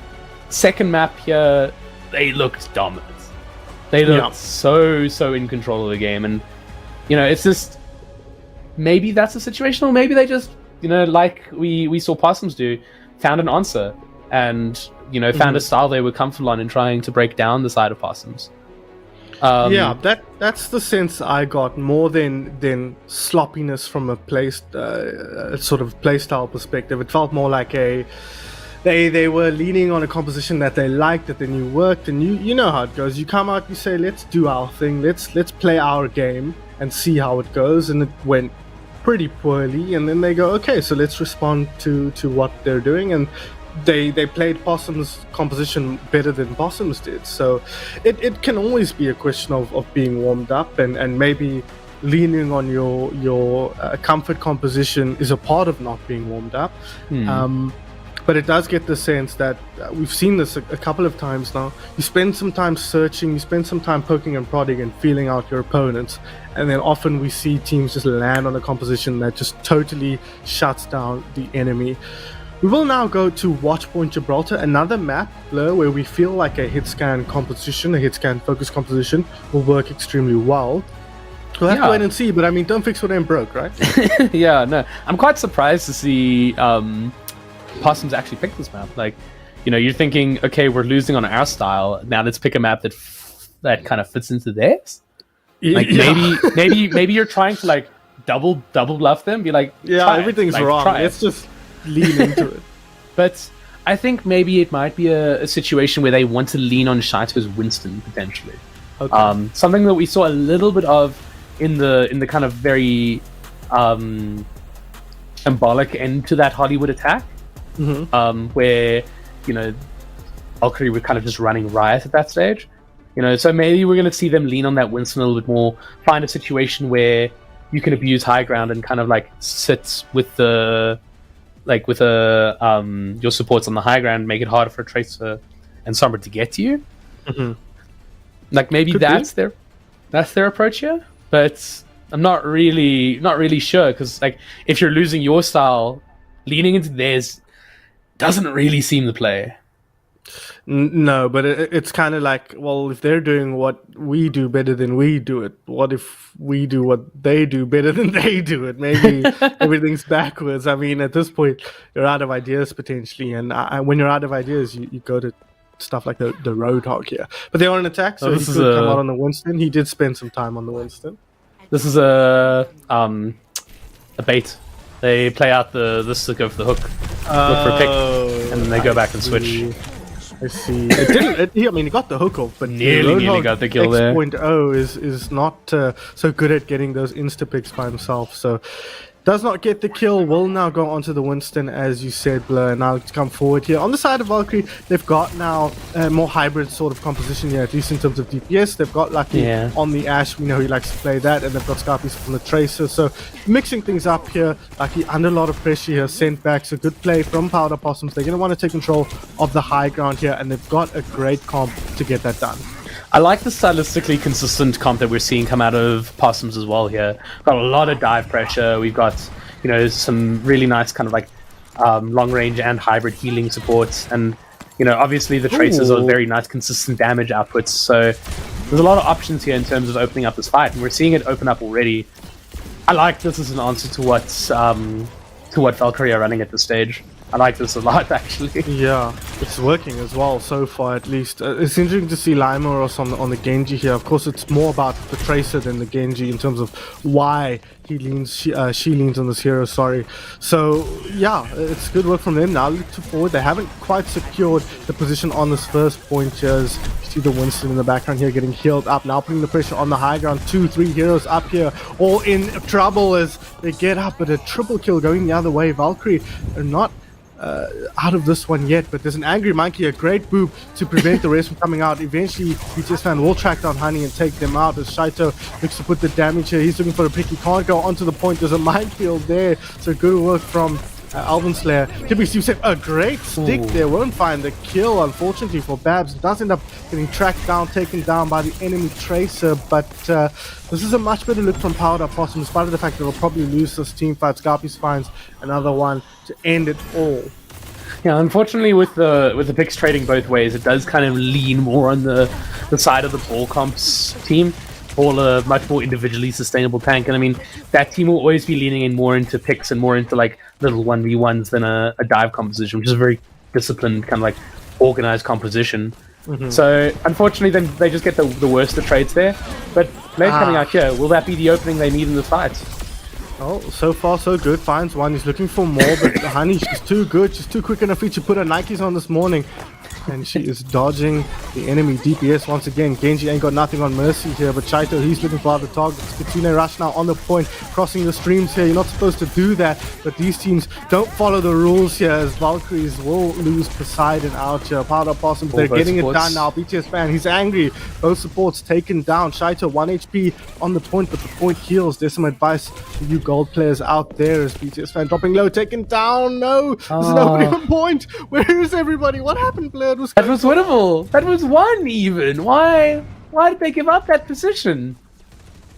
B: second map here they looked dominant. They looked so in control of the game, and you know, it's just maybe that's a situation, or maybe they just, you know, like we saw Possoms do, found an answer and, you know, found a style they were comfortable on in trying to break down the side of Possoms.
A: That's the sense I got, more than sloppiness from a sort of playstyle perspective. It felt more like they were leaning on a composition that they liked, that they knew worked, and you know how it goes. You come out, you say, let's do our thing, let's play our game and see how it goes, and it went pretty poorly, and then they go, okay, so let's respond to what they're doing, and they played Possum's composition better than Possums did. So it can always be a question of being warmed up, and maybe leaning on your comfort composition is a part of not being warmed up. But it does get the sense that we've seen this a couple of times now. You spend some time searching, you spend some time poking and prodding and feeling out your opponents, and then often we see teams just land on a composition that just totally shuts down the enemy. We will now go to Watchpoint Gibraltar, another map, Blur, where we feel like a hit scan composition, a hit scan focus composition will work extremely well. We'll have to wait and see, but I mean, don't fix what ain't broke, right?
B: Yeah, no. I'm quite surprised to see Possoms actually pick this map. Like, you know, you're thinking, okay, we're losing on our style, now let's pick a map that kind of fits into theirs. Like, maybe you're trying to like double bluff them, be like,
A: everything's wrong. Let's just lean into it.
B: But I think maybe it might be a situation where they want to lean on Shaito's Winston potentially. Okay. Something that we saw a little bit of in the kind of very symbolic end to that Hollywood attack, where, you know, Valkyrie were kind of just running riot at that stage. You know, so maybe we're going to see them lean on that Winston a little bit more, find a situation where you can abuse high ground and kind of like sit with your supports on the high ground, make it harder for a Tracer and Sombra to get to you. Like maybe that's their approach here, but I'm not really sure, because like if you're losing your style, leaning into theirs doesn't really seem the play.
A: No, but it's kind of like, well, if they're doing what we do better than we do it, what if we do what they do better than they do it? Maybe everything's backwards. I mean, at this point, you're out of ideas potentially, and when you're out of ideas, you go to stuff like the Roadhog here. But they are on attack, so he could come out on the Winston. He did spend some time on the Winston.
B: This is a bait. They play out this to go for the hook, look for a pick, and then they go back and switch.
A: I see. He got the hook off, but
B: nearly got the kill there.
A: X.0 is not so good at getting those insta picks by himself. So Does not get the kill, will now go onto the Winston, as you said, Blur, and now to come forward here. On the side of Valkyrie, they've got now a more hybrid sort of composition here, at least in terms of DPS. They've got Lucky on the Ashe, we know he likes to play that, and they've got Scarpies from the Tracer, so mixing things up here. Lucky under a lot of pressure here, sent back, so good play from Powder Possoms. They're going to want to take control of the high ground here, and they've got a great comp to get that done.
B: I like the stylistically consistent comp that we're seeing come out of Possoms as well here. Got a lot of dive pressure. We've got, you know, some really nice kind of like long range and hybrid healing supports. And, you know, obviously the Tracers are very nice consistent damage outputs. So there's a lot of options here in terms of opening up this fight. And we're seeing it open up already. I like this as an answer to what Valkyrie are running at this stage. I like this a lot, actually.
A: Yeah, it's working as well so far, at least. It's interesting to see Limeros on the Genji here. Of course, it's more about the Tracer than the Genji in terms of why she leans on this hero. Sorry. So yeah, it's good work from them. Now look to forward. They haven't quite secured the position on this first point here. As you see the Winston in the background here getting healed up. Now putting the pressure on the high ground. 2-3 heroes up here, all in trouble as they get up. But a triple kill going the other way. Valkyrie are not out of this one yet, but there's an Angry Monkey, a great boop to prevent the rest from coming out. Eventually, BTS Fan will track down Honey and take them out as Shaito looks to put the damage here. He's looking for a pick. He can't go onto the point. There's a minefield there, so good work from Alvin Slayer. Typically, you said a great stick there. Won't find the kill, unfortunately, for Babs. Does end up getting tracked down, taken down by the enemy Tracer, but this is a much better look from Powder Possum, despite of the fact that they'll probably lose this team fight. Scarpies finds another one to end it all.
B: Yeah, unfortunately, with the picks trading both ways, it does kind of lean more on the side of the ball comps team. All a much more individually sustainable tank, and I mean that team will always be leaning in more into picks and more into like little 1v1s than a dive composition, which is a very disciplined kind of like organized composition. So unfortunately, then they just get the worst of trades there. But Blade coming out here, will that be the opening they need in this fight?
A: Oh, so far so good. Finds one. He's looking for more, but Honey, she's too good. She's too quick enough to put her Nikes on this morning. And she is dodging the enemy DPS once again. Genji ain't got nothing on Mercy here, but Chaito, he's looking for other targets. Kitsune Rush now on the point, crossing the streams here. You're not supposed to do that, but these teams don't follow the rules here, as Valkyries will lose Poseidon out here. Powder Possums, they're getting it done now. BTS Fan, he's angry. Both supports taken down. Chaito, 1 HP on the point, but the point heals. There's some advice for you gold players out there, as BTS Fan dropping low, taken down. No, there's nobody on point. Where is everybody? What happened, Blair?
B: That was winnable. That was one even. Why did they give up that position?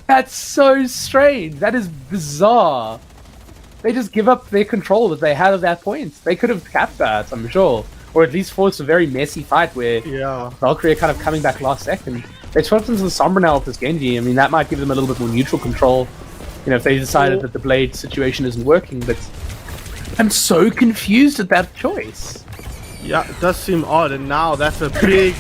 B: That's so strange. That is bizarre. They just give up their control that they had of that point. They could have capped that, I'm sure. Or at least forced a very messy fight where Valkyrie are kind of coming back last second. They swapped into the Sombra now with this Genji. I mean, that might give them a little bit more neutral control. You know, if they decided that the Blade situation isn't working, but I'm so confused at that choice.
A: Yeah, it does seem odd, and now that's a big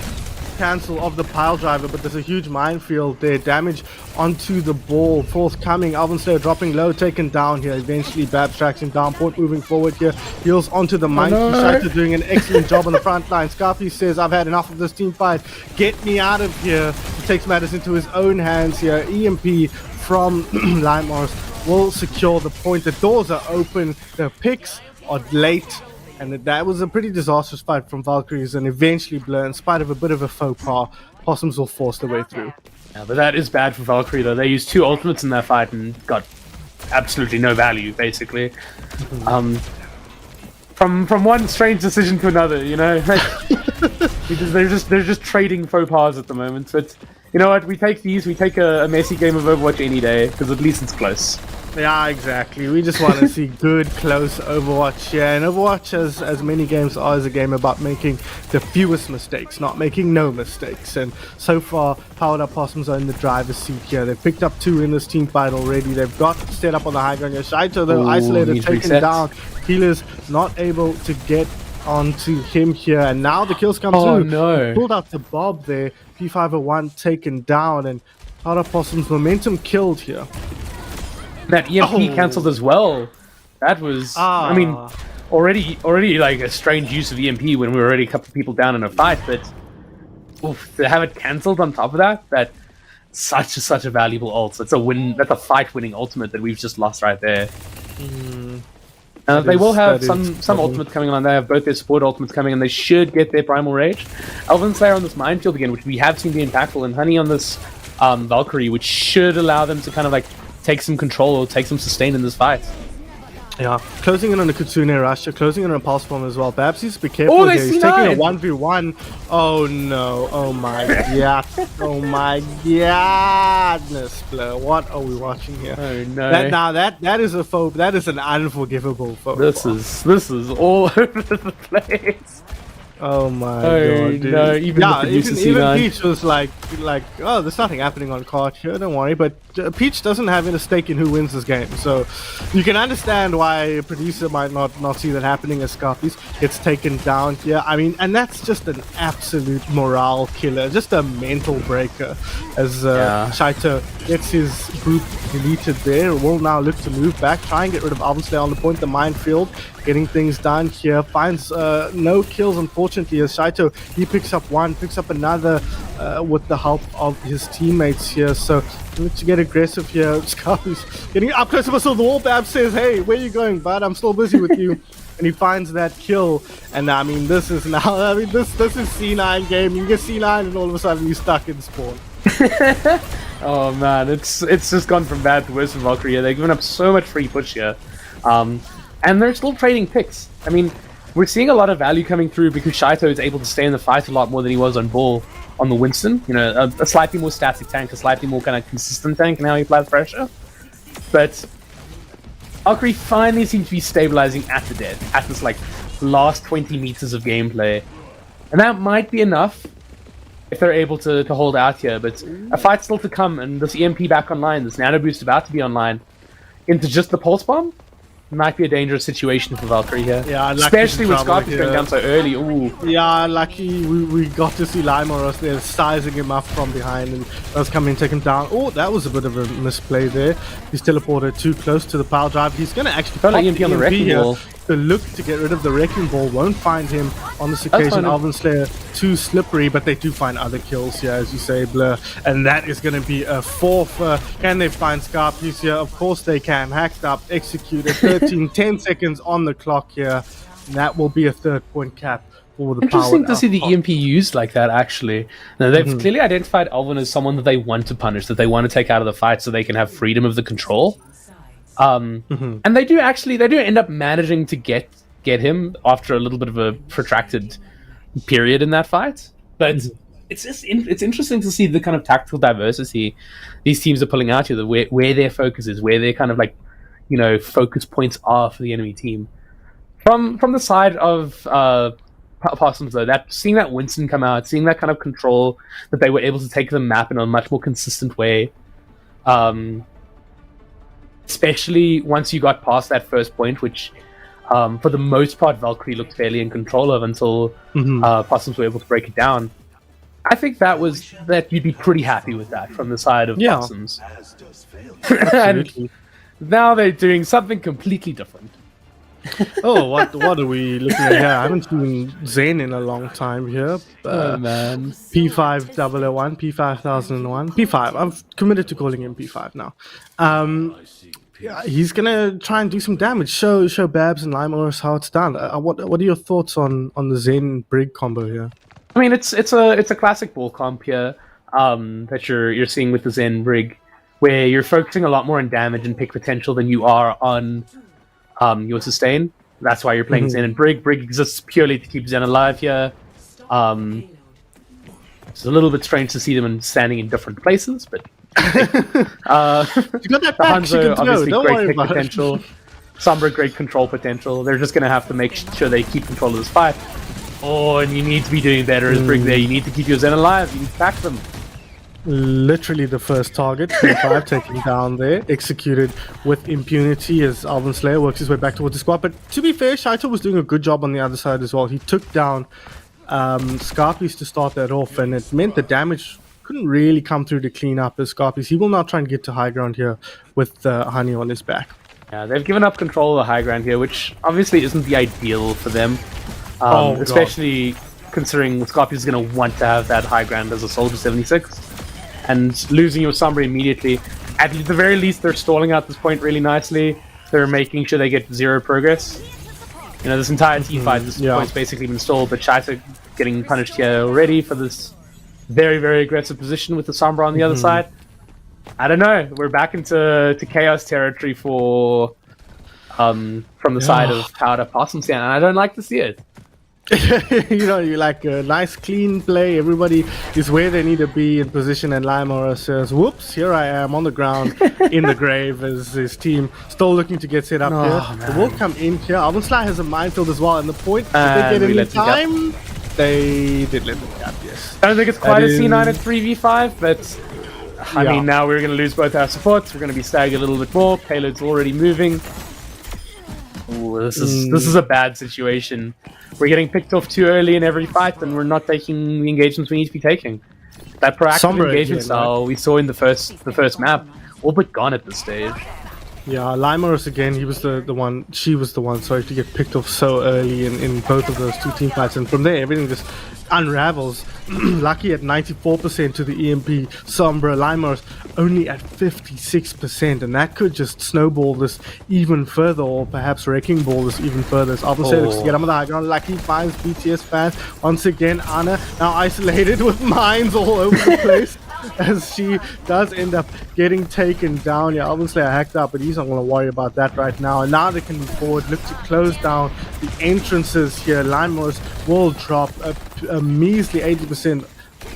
A: cancel of the pile driver, but there's a huge minefield there. Damage onto the ball forthcoming. Alvin Slayer dropping low, taken down here. Eventually Babs tracks him down. Point moving forward here. Heals onto the monkey. Shaito doing an excellent job on the front line. Scarpy says, I've had enough of this team fight. Get me out of here. He takes matters into his own hands here. EMP from Limars will secure the point. The doors are open. The picks are late. And that was a pretty disastrous fight from Valkyries, and eventually, Blur, in spite of a bit of a faux pas, Possoms will force their way through.
B: Yeah, but that is bad for Valkyrie, though. They used 2 ultimates in that fight and got absolutely no value, basically. From one strange decision to another, you know? they're just trading faux pas at the moment. But you know what? We take these. We take a messy game of Overwatch any day, because at least it's close.
A: Yeah, exactly. We just want to see good, close Overwatch. Yeah, and Overwatch, as many games are, is a game about making the fewest mistakes, not making no mistakes. And so far, Powered Up Possoms are in the driver's seat here. They've picked up 2 in this team fight already. They've got set up on the high ground. Shaito, though, isolated, taken down. Healer's not able to get onto him here. And now the kills come through.
B: No.
A: Pulled out the Bob there. P501 taken down. And Powered Up Possoms momentum killed here.
B: That EMP cancelled as well. That was, I mean, already like a strange use of EMP when we were already a couple of people down in a fight, but to have it cancelled on top of that, such a valuable ult. That's a fight-winning ultimate that we've just lost right there. They will have
A: that
B: some ultimates coming on. They have both their support ultimates coming, and they should get their Primal Rage. Elven Slayer on this Minefield again, which we have seen be impactful, and Honey on this Valkyrie, which should allow them to kind of like take some control or take some sustain in this fight.
A: Yeah, closing in on a Kitsune Rush, closing in on a Pulse Bomb as well. Babs needs to be careful here. He's taking a 1v1. Oh no, oh my god. Oh my godness, Blur. What are we watching here?
B: Oh no.
A: That is an unforgivable photo.
B: This is all over the place.
A: Oh my god, dude.
B: No, even
A: Peach was like, oh, there's nothing happening on card here, don't worry. But Peach doesn't have a stake in who wins this game, so you can understand why a producer might not see that happening as Scarpies gets taken down here. I mean, and that's just an absolute morale killer, just a mental breaker as Shaito gets his group deleted there. Will now look to move back, try and get rid of Alvenslayer on the point, the minefield, getting things done here. Finds no kills, unfortunately, as Shaito, he picks up one, picks up another with the help of his teammates here. So to get aggressive here, Scarpies getting up close to the wall. Bab says, hey, where are you going, bud? I'm still busy with you. And he finds that kill, and I mean, this is now, this is C9 game. You get C9 and all of a sudden you're stuck in spawn.
B: Oh man, it's just gone from bad to worse for Valkyrie. They've given up so much free push here. And they're still trading picks. I mean, we're seeing a lot of value coming through because Shaito is able to stay in the fight a lot more than he was on ball on the Winston. You know, a slightly more static tank, a slightly more kind of consistent tank in how he applies pressure. But Valkyrie finally seems to be stabilizing at the dead, at this like last 20 meters of gameplay. And that might be enough if they're able to hold out here, but a fight's still to come, and this EMP back online, this nano boost about to be online, into just the pulse bomb, might be a dangerous situation for Valkyrie here. Yeah, especially with Scarpies going down so early. Ooh.
A: Yeah, lucky we got to see Limeros there sizing him up from behind and was coming to take him down. Oh, that was a bit of a misplay there. He's teleported too close to the power drive. He's going to actually pop
B: EMP on the wrecking ball.
A: To look to get rid of the wrecking ball. Won't find him on this occasion. Alvenslayer too slippery, but they do find other kills here, as you say, Blur. And that is going to be a fourth. Can they find Scarpies here? Of course they can. Hacked up, executed. 10 seconds on the clock here. And that will be a 3rd point cap for the
B: Interesting to see the EMP used like that, actually. Now, they've clearly identified Alvin as someone that they want to punish, that they want to take out of the fight so they can have freedom of the control. And they do end up managing to get him after a little bit of a protracted period in that fight. But it's interesting to see the kind of tactical diversity these teams are pulling out here, where their focus is, where their kind of like, you know, focus points are for the enemy team. From the side of Possoms, though, seeing that Winston come out, seeing that kind of control, that they were able to take the map in a much more consistent way, especially once you got past that first point, which for the most part Valkyrie looked fairly in control of until Possoms were able to break it down. I think that you'd be pretty happy with that from the side of Possoms. And now they're doing something completely different.
A: Oh, what are we looking at here? I haven't seen Zen in a long time here.
B: Oh man.
A: P5001, P5001, P5. I've committed to calling him P5 now. Yeah, he's gonna try and do some damage. Show Babs and Limeros how it's done. What are your thoughts on the Zen Brig combo here?
B: I mean, it's a classic ball comp here that you're seeing with the Zen Brig, where you're focusing a lot more on damage and pick potential than you are on your sustain. That's why you're playing Zen and Brig. Brig exists purely to keep Zen alive here. It's a little bit strange to see them standing in different places, but
A: you got that back,
B: Hanzo, obviously great pick potential. Sombra, great control potential. They're just going to have to make sure they keep control of this fight. Oh, and you need to be doing better as Brig there. You need to keep your Zen alive. You need to back them.
A: Literally the first target, P5 taken down there, executed with impunity as Alvenslayer works his way back towards the squad. But to be fair, Shaito was doing a good job on the other side as well. He took down Scarpies to start that off, and it meant the damage couldn't really come through to clean up as Scarpies. He will now try and get to high ground here with Honey on his back.
B: Yeah, they've given up control of the high ground here, which obviously isn't the ideal for them. Especially considering Scarpies is going to want to have that high ground as a Soldier 76. And losing your Sombra immediately, at the very least, they're stalling out this point really nicely. they're making sure they get 0 progress. You know, this entire team fight, this point's basically been stalled, but Shaita getting punished here already for this very, very aggressive position with the Sombra on the other side. I don't know. We're back into chaos territory for from the side of Powder Possoms, and I don't like to see it.
A: You like a nice clean play. Everybody is where they need to be in position, and Lymora says, "Whoops! Here I am on the ground in the grave." As his team still looking to get set up here. They will come in here. Alvensly has a minefield as well, and the point did they get any time? They did let them gap. Yes.
B: I don't think it's quite a C9 at 3v5, but I mean, now we're going to lose both our supports. We're going to be staggered a little bit more. Payload's already moving. Ooh, this is a bad situation. We're getting picked off too early in every fight, and we're not taking the engagements we need to be taking. That proactive engagement style we saw in the first map, all but gone at this stage.
A: Yeah, Lymorous again, he was the one, she was the one, sorry, to get picked off so early in both of those two team fights, and from there everything just unravels. Lucky at 94% to the EMP, Sombra, Lymorous only at 56%, and that could just snowball this even further, or perhaps wrecking ball this even further. So obviously looks to get him on the high ground. Lucky finds BTS fans once again. Anna now isolated with mines all over the place. As she does end up getting taken down. Yeah, obviously I hacked up, but he's not going to worry about that right now. And now they can move forward, look to close down the entrances here. Limos will drop a measly 80%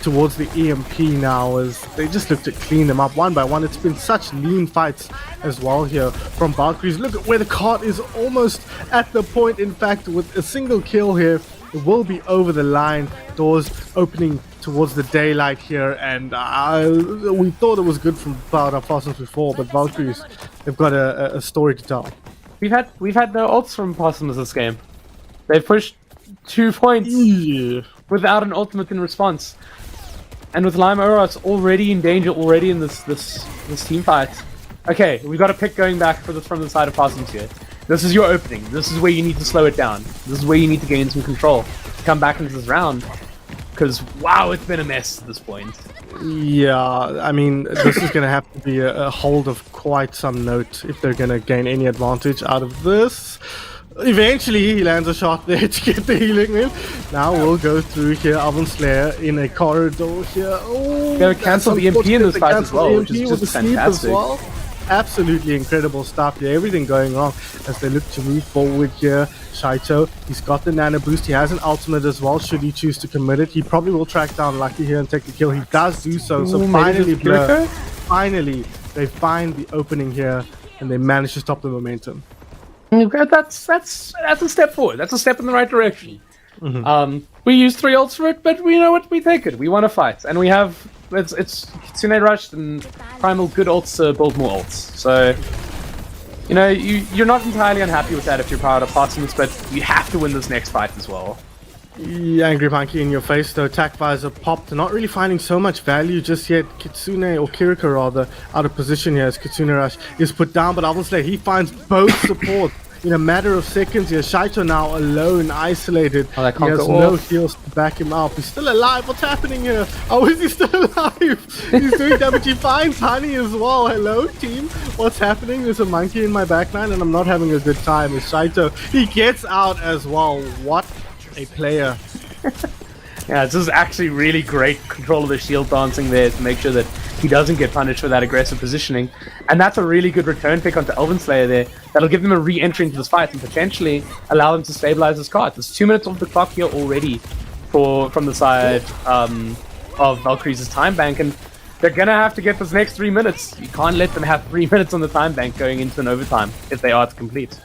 A: towards the EMP now, as they just look to clean them up one by one. It's been such lean fights as well here from Valkyries. Look at where the cart is, almost at the point. In fact, with a single kill here, it will be over the line. Doors opening towards the daylight here, and we thought it was good from Powder Possoms before, but Valkyries, they've got a story to tell.
B: We've had no ults from Possoms this game. They've pushed 2 points without an ultimate in response, and with Lime Oros already in danger, already in this team fight. Okay, we've got a pick going back from the side of Possoms here. This is your opening. This is where you need to slow it down. This is where you need to gain some control to come back into this round. Because, wow, it's been a mess at this point.
A: Yeah, I mean, this is going to have to be a hold of quite some note if they're going to gain any advantage out of this. Eventually, he lands a shot there to get the healing in. Now we'll go through here. Oven Slayer in a corridor here. Oh,
B: they're going to cancel the EMP in this fight as well, which is just fantastic.
A: Absolutely incredible stuff here. Everything going wrong as they look to move forward here. Shaito, he's got the nano boost. He has an ultimate as well. Should he choose to commit it, he probably will track down Lucky here and take the kill. He does do so. So finally, Blur, finally, they find the opening here and they manage to stop the momentum.
B: That's a step forward. That's a step in the right direction. We used 3 ults for it, but we know what, we take it. We want to fight, and we have. It's Kitsune Rush and Primal good ults to build more ults. So, you know, you're not entirely unhappy with that if you're part of Possoms, but you have to win this next fight as well.
A: Yeah, Angry Monkey in your face though. Attack visor popped. They're not really finding so much value just yet. Kitsune, or Kiriko rather, out of position here as Kitsune Rush is put down, but obviously he finds both support in a matter of seconds here. Shaito now alone, isolated. He has no heals to back him up. He's still alive. What's happening here? Oh, is he still alive? He's doing damage. He finds Honey as well. Hello, team. What's happening? There's a monkey in my backline and I'm not having a good time. It's Shaito. He gets out as well. What a player.
B: Yeah, this is actually really great control of the shield dancing there to make sure that he doesn't get punished for that aggressive positioning. And that's a really good return pick onto Elven Slayer there. That'll give them a re-entry into this fight and potentially allow them to stabilize this card. There's 2 minutes off the clock here already from the side of Valkyrie's time bank, and they're gonna have to get this next 3 minutes. You can't let them have 3 minutes on the time bank going into an overtime if they are to complete.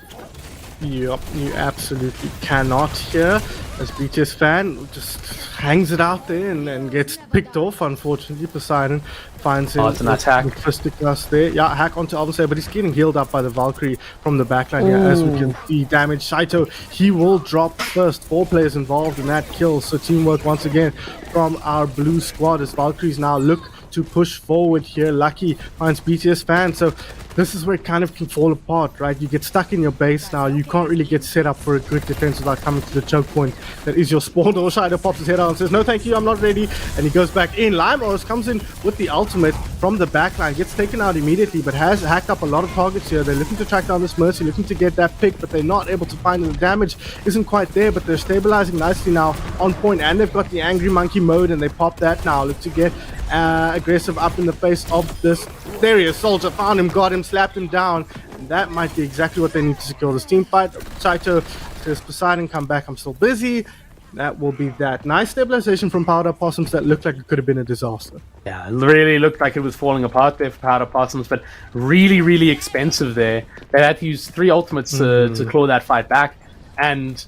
A: Yep, you absolutely cannot here. As BTS fan just hangs it out there and gets picked off, unfortunately. Poseidon finds him.
B: It's an attack.
A: Fisticuffs there. Yeah, hack onto Alvin, but he's getting healed up by the Valkyrie from the backline here. As we can see, damage. Shaito, he will drop first. 4 players involved in that kill. So teamwork once again from our blue squad as Valkyries now look to push forward here. Lucky finds BTS fan, so this is where it kind of can fall apart, right? You get stuck in your base now. You can't really get set up for a good defense without coming to the choke point that is your spawn. Or Showdown pops his head out and says, no thank you, I'm not ready, and he goes back in. Limos comes in with the ultimate from the backline, gets taken out immediately, but has hacked up a lot of targets here. They're looking to track down this Mercy, looking to get that pick, but they're not able to find it. The damage isn't quite there, but they're stabilizing nicely now on point, and they've got the angry monkey mode, and they pop that now. Look to get aggressive up in the face of this. There he is, Soldier found him, got him, slapped him down, and that might be exactly what they need to secure this team fight. Saito says, Poseidon, come back, I'm still busy. That will be that. Nice stabilization from Powder Possums that looked like it could have been a disaster.
B: Yeah, it really looked like it was falling apart there for Powder Possums, but really, really expensive there. They had to use 3 ultimates to claw that fight back, and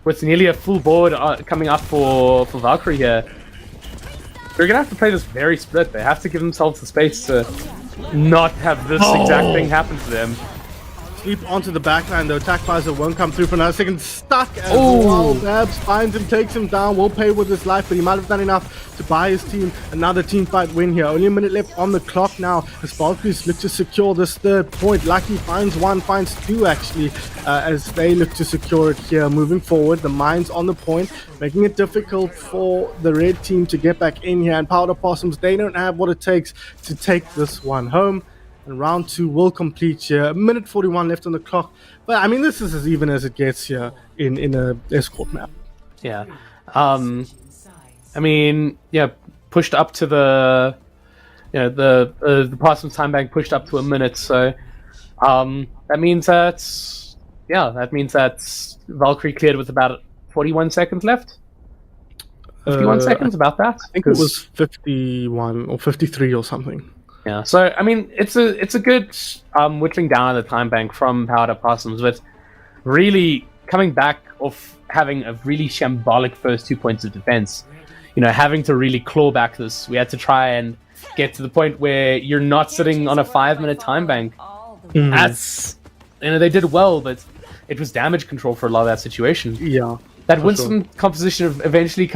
B: with nearly a full board coming up for Valkyrie here, they're going to have to play this very split. They have to give themselves the space to not have this exact thing happen to them.
A: Sleep onto the backline though. Attack visor won't come through for another second. Stuck as well. Babs finds him, takes him down. Will pay with his life, but he might have done enough to buy his team another team fight win here. Only a minute left on the clock now as Valkyries look to secure this 3rd point. Lucky finds 1, finds 2 actually, as they look to secure it here. Moving forward, the mines on the point, making it difficult for the red team to get back in here. And Powder Possums, they don't have what it takes to take this one home. And round 2 will complete here. A minute 41 left on the clock. But I mean, this is as even as it gets here in a escort map.
B: Yeah. I mean, yeah, pushed up to the, you know, the Possum time bank pushed up to a minute. So that means that's, yeah, that means that's Valkyrie cleared with about 41 seconds left. 51 seconds, about that.
A: I think it was 51 or 53 or something.
B: Yeah, so I mean, it's a good whittling down of the time bank from Powder Possums, but really coming back off having a really shambolic first 2 points of defense, you know, having to really claw back this. We had to try and get to the point where you're not sitting on a 5-minute time bank. That's, you know, they did well, but it was damage control for a lot of that situation.
A: Yeah,
B: that Winston composition of eventually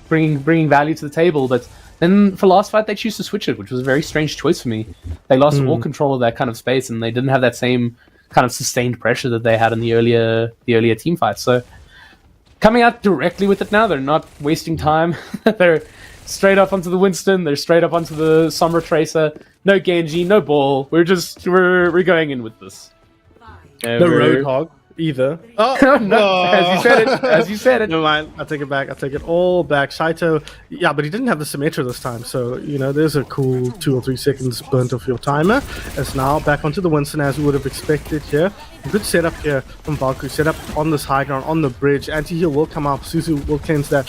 B: bringing value to the table, but then for last fight, they choose to switch it, which was a very strange choice for me. They lost all control of that kind of space, and they didn't have that same kind of sustained pressure that they had in the earlier team fights. So coming out directly with it now, they're not wasting time. They're straight up onto the Winston. They're straight up onto the Sombra Tracer. No Genji, no ball. We're going in with this.
A: The Roadhog. Either.
B: Oh no! As you said it.
A: Never mind. I take it back. I take it all back. Saito, yeah, but he didn't have the Symmetra this time, so you know there's a cool 2 or 3 seconds burnt off your timer. As now back onto the Winston as we would have expected here. A good setup here from Valkyrie. Set up on this high ground on the bridge. Anti-heal will come up. Suzu will cleanse that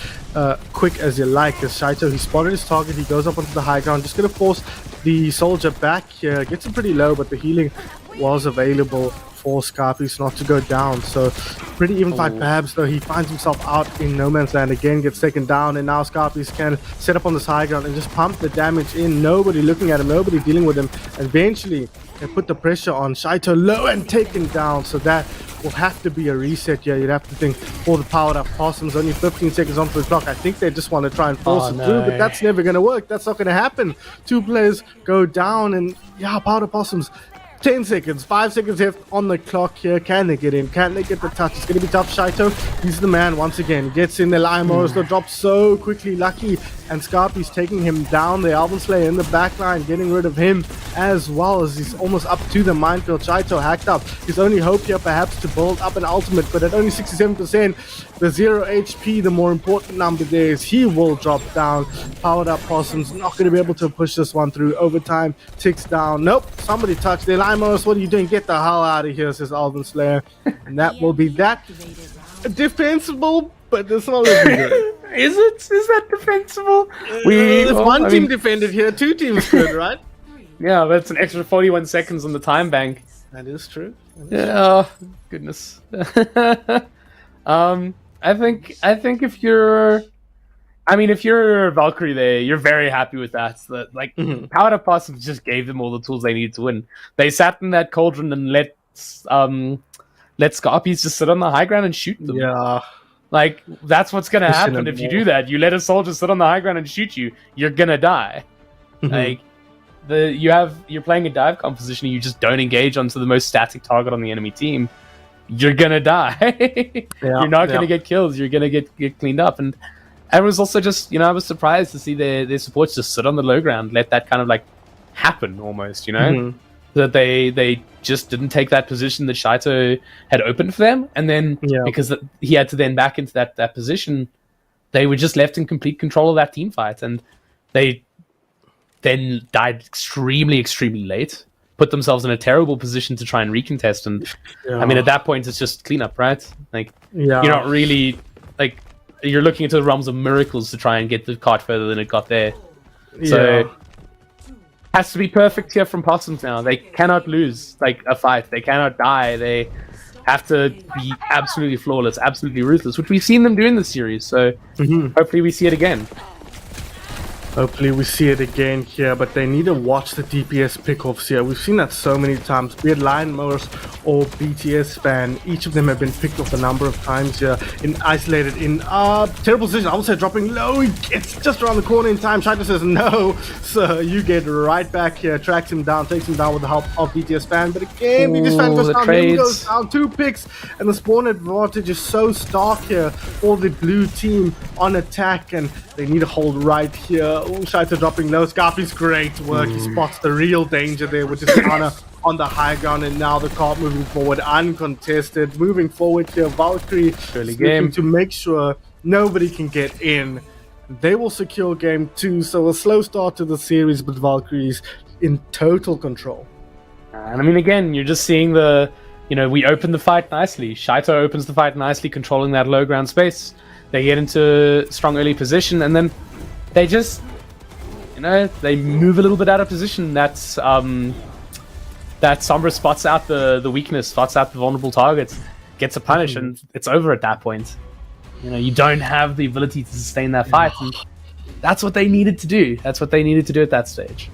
A: quick as you like. As Saito, he spotted his target. He goes up onto the high ground. Just gonna force the soldier back here. Gets him pretty low, but the healing was available for Scarpies not to go down. So pretty even fight. Babs though, he finds himself out in no man's land again, gets taken down, and now Scarpies can set up on this high ground and just pump the damage in. Nobody looking at him, nobody dealing with him. Eventually they put the pressure on Saito, low and taken down. So that will have to be a reset here. You'd have to think for the powered up Possums. Only 15 seconds onto the clock. I think they just want to try and force it through, but that's never going to work. That's not going to happen. 2 players go down, and yeah, Powder Possums, 10 seconds, 5 seconds left on the clock here. Can they get in? Can they get the touch? It's going to be tough. Saito, he's the man once again. Gets in the Limos, they drop so quickly. Lucky and Scarpy's taking him down. The Alvin Slayer in the back line, getting rid of him as well, as he's almost up to the minefield. Saito hacked up. His only hope here perhaps to build up an ultimate, but at only 67%, the 0 HP, the more important number there is he will drop down. Powered up Possums not going to be able to push this one through. Overtime ticks down. Nope, somebody touched their Limos. What are you doing? Get the hell out of here, says Alvin Slayer. And that will be that. Defensible, but it's not looking good.
B: Is it? Is that defensible?
A: If one team defended here, 2 teams could, right?
B: Yeah, that's an extra 41 seconds on the time bank.
A: That is true.
B: Yeah, oh, goodness. I think if you're Valkyrie there, you're very happy with that. So that Powered Up Possums just gave them all the tools they needed to win. They sat in that cauldron and let Scarpies just sit on the high ground and shoot them.
A: Yeah.
B: That's what's gonna happen if you do that. You let a soldier sit on the high ground and shoot you, you're gonna die. Like you're playing a dive composition and you just don't engage onto the most static target on the enemy team, you're gonna die. You're not gonna get kills. You're gonna get cleaned up. And I was also just, I was surprised to see their supports just sit on the low ground, let that kind of like happen almost, that they just didn't take that position that Shaito had opened for them, and then because he had to then back into that position, they were just left in complete control of that team fight, and they then died extremely late, put themselves in a terrible position to try and recontest. And I mean, at that point, it's just cleanup, right? Like, you're not really, like, you're looking into the realms of miracles to try and get the cart further than it got there. So, has to be perfect here from Possoms now. They cannot lose, like, a fight. They cannot die. They have to be absolutely flawless, absolutely ruthless, which we've seen them do in this series. So, hopefully we see it again.
A: Hopefully we see it again here, but they need to watch the DPS pickoffs here. We've seen that so many times, be it Lion Mowers or BTS Span. Each of them have been picked off a number of times here, isolated in terrible position. I would say dropping low. He gets just around the corner in time. Shaito says no, so you get right back here, tracks him down, takes him down with the help of BTS Span. But again, BTS Span goes down, Nim goes down, 2 picks, and the spawn advantage is so stark here for the blue team on attack, and they need to hold right here. Oh, Shaito dropping low. Scarpy's great work. He spots the real danger there with his Ana on the high ground, and now the cart moving forward uncontested. Moving forward here, Valkyrie looking to make sure nobody can get in. They will secure game 2, so a slow start to the series, but Valkyrie's in total control.
B: And I mean, again, you're just seeing we open the fight nicely. Shaito opens the fight nicely, controlling that low ground space. They get into strong early position, and then they just, they move a little bit out of position. That Sombra spots out the weakness, spots out the vulnerable targets, gets a punish, and it's over at that point. You don't have the ability to sustain that fight, and that's what they needed to do. That's what they needed to do at that stage.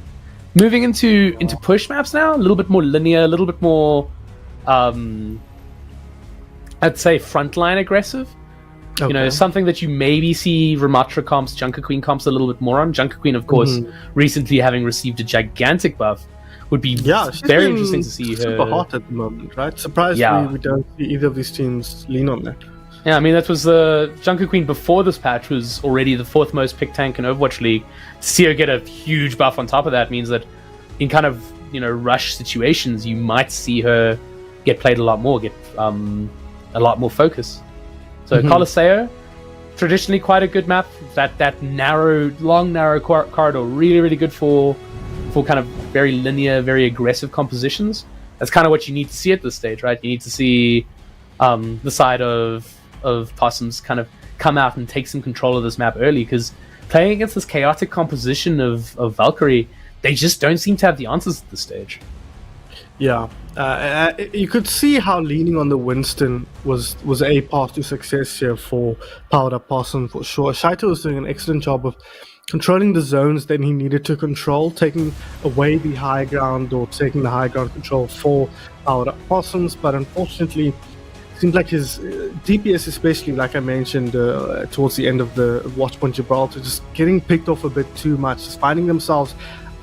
B: Moving into push maps now, a little bit more linear, a little bit more, I'd say frontline aggressive. Okay. Something that you maybe see Ramatra comps, Junker Queen comps a little bit more on. Junker Queen, of course, recently having received a gigantic buff, would be very interesting to see her.
A: Super hot at the moment, right? Surprised we don't see either of these teams lean on that.
B: Yeah, I mean, that was Junker Queen before this patch was already the 4th most picked tank in Overwatch League. To see her get a huge buff on top of that means that in kind of, rush situations, you might see her get played a lot more, get a lot more focus. So Colosseo, traditionally quite a good map. That long narrow corridor, really good for kind of very linear, very aggressive compositions. That's kind of what you need to see at this stage, right? You need to see the side of Possoms kind of come out and take some control of this map early, because playing against this chaotic composition of Valkyrie, they just don't seem to have the answers at this stage.
A: Yeah, you could see how leaning on the Winston was a path to success here for Powered Up Possum for sure. Shaito was doing an excellent job of controlling the zones that he needed to control, taking away the high ground or taking the high ground control for Powered Up Possums, but unfortunately, it seems like his DPS, especially like I mentioned towards the end of the Watchpoint Gibraltar, just getting picked off a bit too much, just finding themselves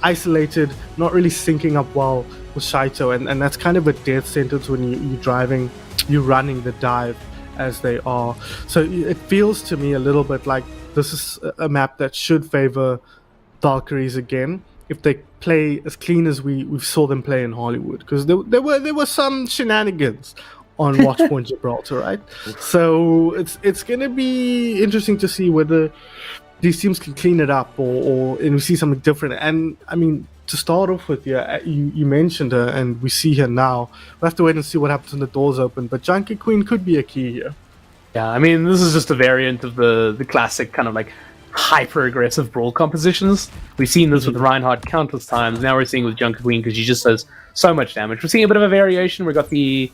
A: isolated, not really syncing up well with Shaito, and that's kind of a death sentence when you're running the dive as they are. So it feels to me a little bit like this is a map that should favor Valkyries again if they play as clean as we saw them play in Hollywood, because there were some shenanigans on Watchpoint Gibraltar, right? So it's gonna be interesting to see whether these teams can clean it up or we see something different. And I mean, to start off with, you mentioned her, and we see her now. We'll have to wait and see what happens when the doors open, but Junkie Queen could be a key here.
B: Yeah, I mean, this is just a variant of the classic kind of like hyper-aggressive brawl compositions. We've seen this with Reinhardt countless times. Now we're seeing with Junkie Queen because she just does so much damage. We're seeing a bit of a variation. We've got the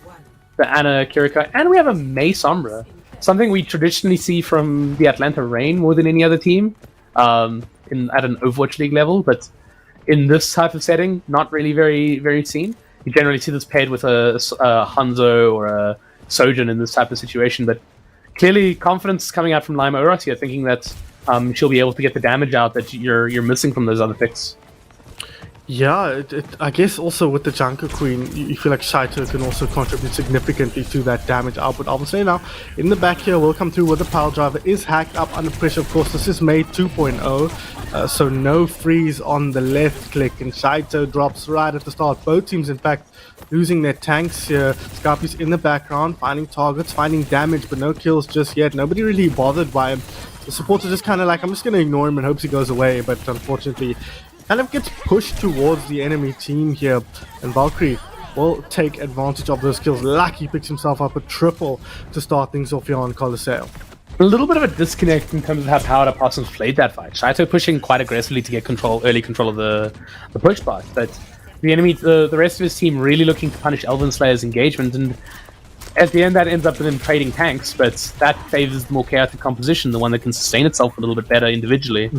B: Ana Kiriko, and we have a Mei Sombra. Something we traditionally see from the Atlanta Reign more than any other team at an Overwatch League level, but in this type of setting, not really very, very seen. You generally see this paired with a Hanzo or a Sojin in this type of situation, but clearly confidence coming out from Lima Orotia, thinking that she'll be able to get the damage out that you're missing from those other picks.
A: Yeah, I guess also with the Junker Queen, you feel like Shaito can also contribute significantly to that damage output. Obviously now, in the back here, will come through with the Power Driver, is hacked up under pressure. Of course, this is made 2.0, so no freeze on the left click, and Shaito drops right at the start. Both teams, in fact, losing their tanks here. Scarpy's in the background, finding targets, finding damage, but no kills just yet. Nobody really bothered by him. The supports are just kind of like, I'm just going to ignore him and hopes he goes away, but unfortunately, kind of gets pushed towards the enemy team here, and Valkyrie will take advantage of those kills. Lucky picks himself up a triple to start things off here on Coliseum.
B: A little bit of a disconnect in terms of how powered up Possoms played that fight. Shaito pushing quite aggressively to get early control of the push part, but the enemy, the rest of his team really looking to punish Elven Slayer's engagement, and at the end that ends up with them trading tanks, but that favors the more chaotic composition, the one that can sustain itself a little bit better individually.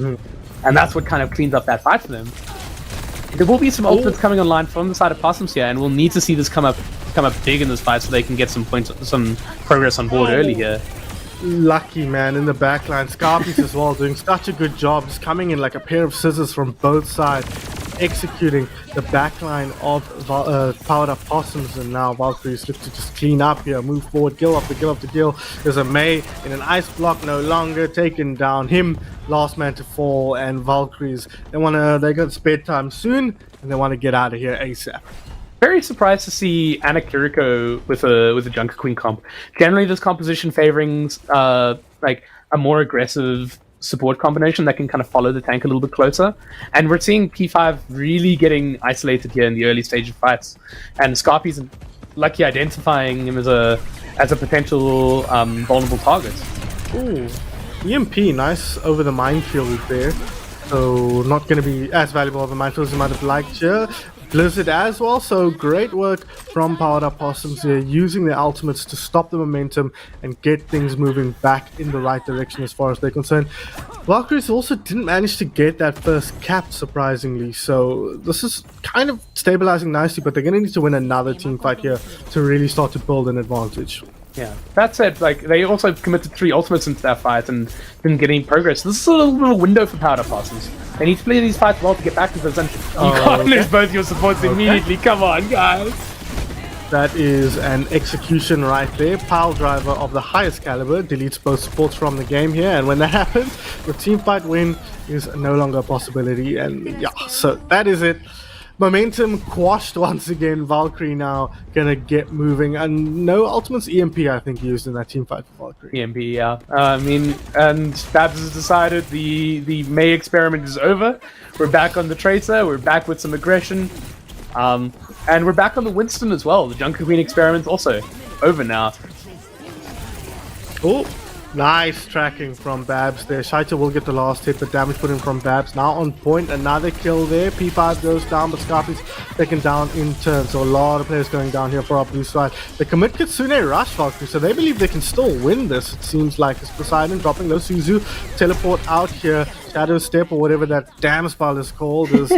B: And that's what kind of cleans up that fight for them. There will be some ultimates coming online from the side of Possoms here, and we'll need to see this come up big in this fight so they can get some progress on board early here.
A: Lucky man in the backline. Scarpies as well doing such a good job, just coming in like a pair of scissors from both sides, executing the backline of powered up Possoms, and now Valkyrie's look to just clean up here, move forward, kill after kill after kill. There's a May in an ice block, no longer taken down. Him last man to fall, and Valkyries they got spare time soon, and they want to get out of here ASAP.
B: Very surprised to see Anna Kiriko with a Junker Queen comp. Generally, this composition favoring like a more aggressive support combination that can kind of follow the tank a little bit closer. And we're seeing P5 really getting isolated here in the early stage of fights. And Scarpy's lucky identifying him as a potential vulnerable target.
A: Ooh, EMP, nice over the minefield there. So not going to be as valuable of a minefield as you might have liked here. Blizzard as well, so great work from Powered Up Possoms here, using their ultimates to stop the momentum and get things moving back in the right direction as far as they're concerned. Valkyries also didn't manage to get that first cap, surprisingly, so this is kind of stabilizing nicely, but they're going to need to win another team fight here to really start to build an advantage.
B: Yeah, that said, like, they also committed 3 ultimates into that fight and didn't get any progress. This is a little window for Powder Possoms. They need to play these fights well to get back to position. You can't lose both your supports immediately. Come on, guys.
A: That is an execution right there. Pile driver of the highest caliber deletes both supports from the game here, and when that happens, the team fight win is no longer a possibility. And yeah, so that is it. Momentum quashed once again. Valkyrie now gonna get moving, and no ultimates EMP I think used in that team fight for Valkyrie.
B: EMP, yeah. I mean, and Babs has decided the May experiment is over. We're back on the Tracer. We're back with some aggression, and we're back on the Winston as well. The Junker Queen experiment also over now.
A: Oh, nice tracking from Babs there. Shaito will get the last hit, but damage put in from Babs. Now on point, another kill there. P5 goes down, but Scarpy's taken down in turn. So a lot of players going down here for our blue side. They commit Kitsune Rush Valkyrie, so they believe they can still win this. It seems like it's Poseidon dropping those Suzu. Teleport out here. Shadow Step or whatever that damn spell is called is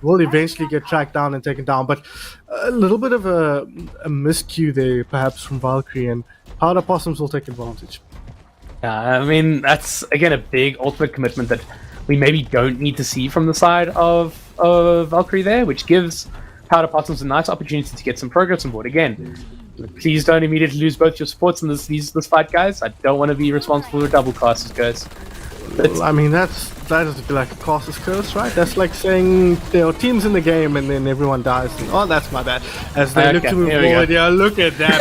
A: will eventually get tracked down and taken down. But a little bit of a miscue there perhaps from Valkyrie, and Powder Possoms will take advantage.
B: I mean, that's, again, a big ultimate commitment that we maybe don't need to see from the side of Valkyrie there, which gives Powder Possoms a nice opportunity to get some progress on board. Again, please don't immediately lose both your supports in this fight, guys. I don't want to be responsible for double casters, guys.
A: I mean, that is like a caster's curse, right? That's like saying there are teams in the game and then everyone dies. And, oh, that's my bad. As they look to move forward, yeah, look at that.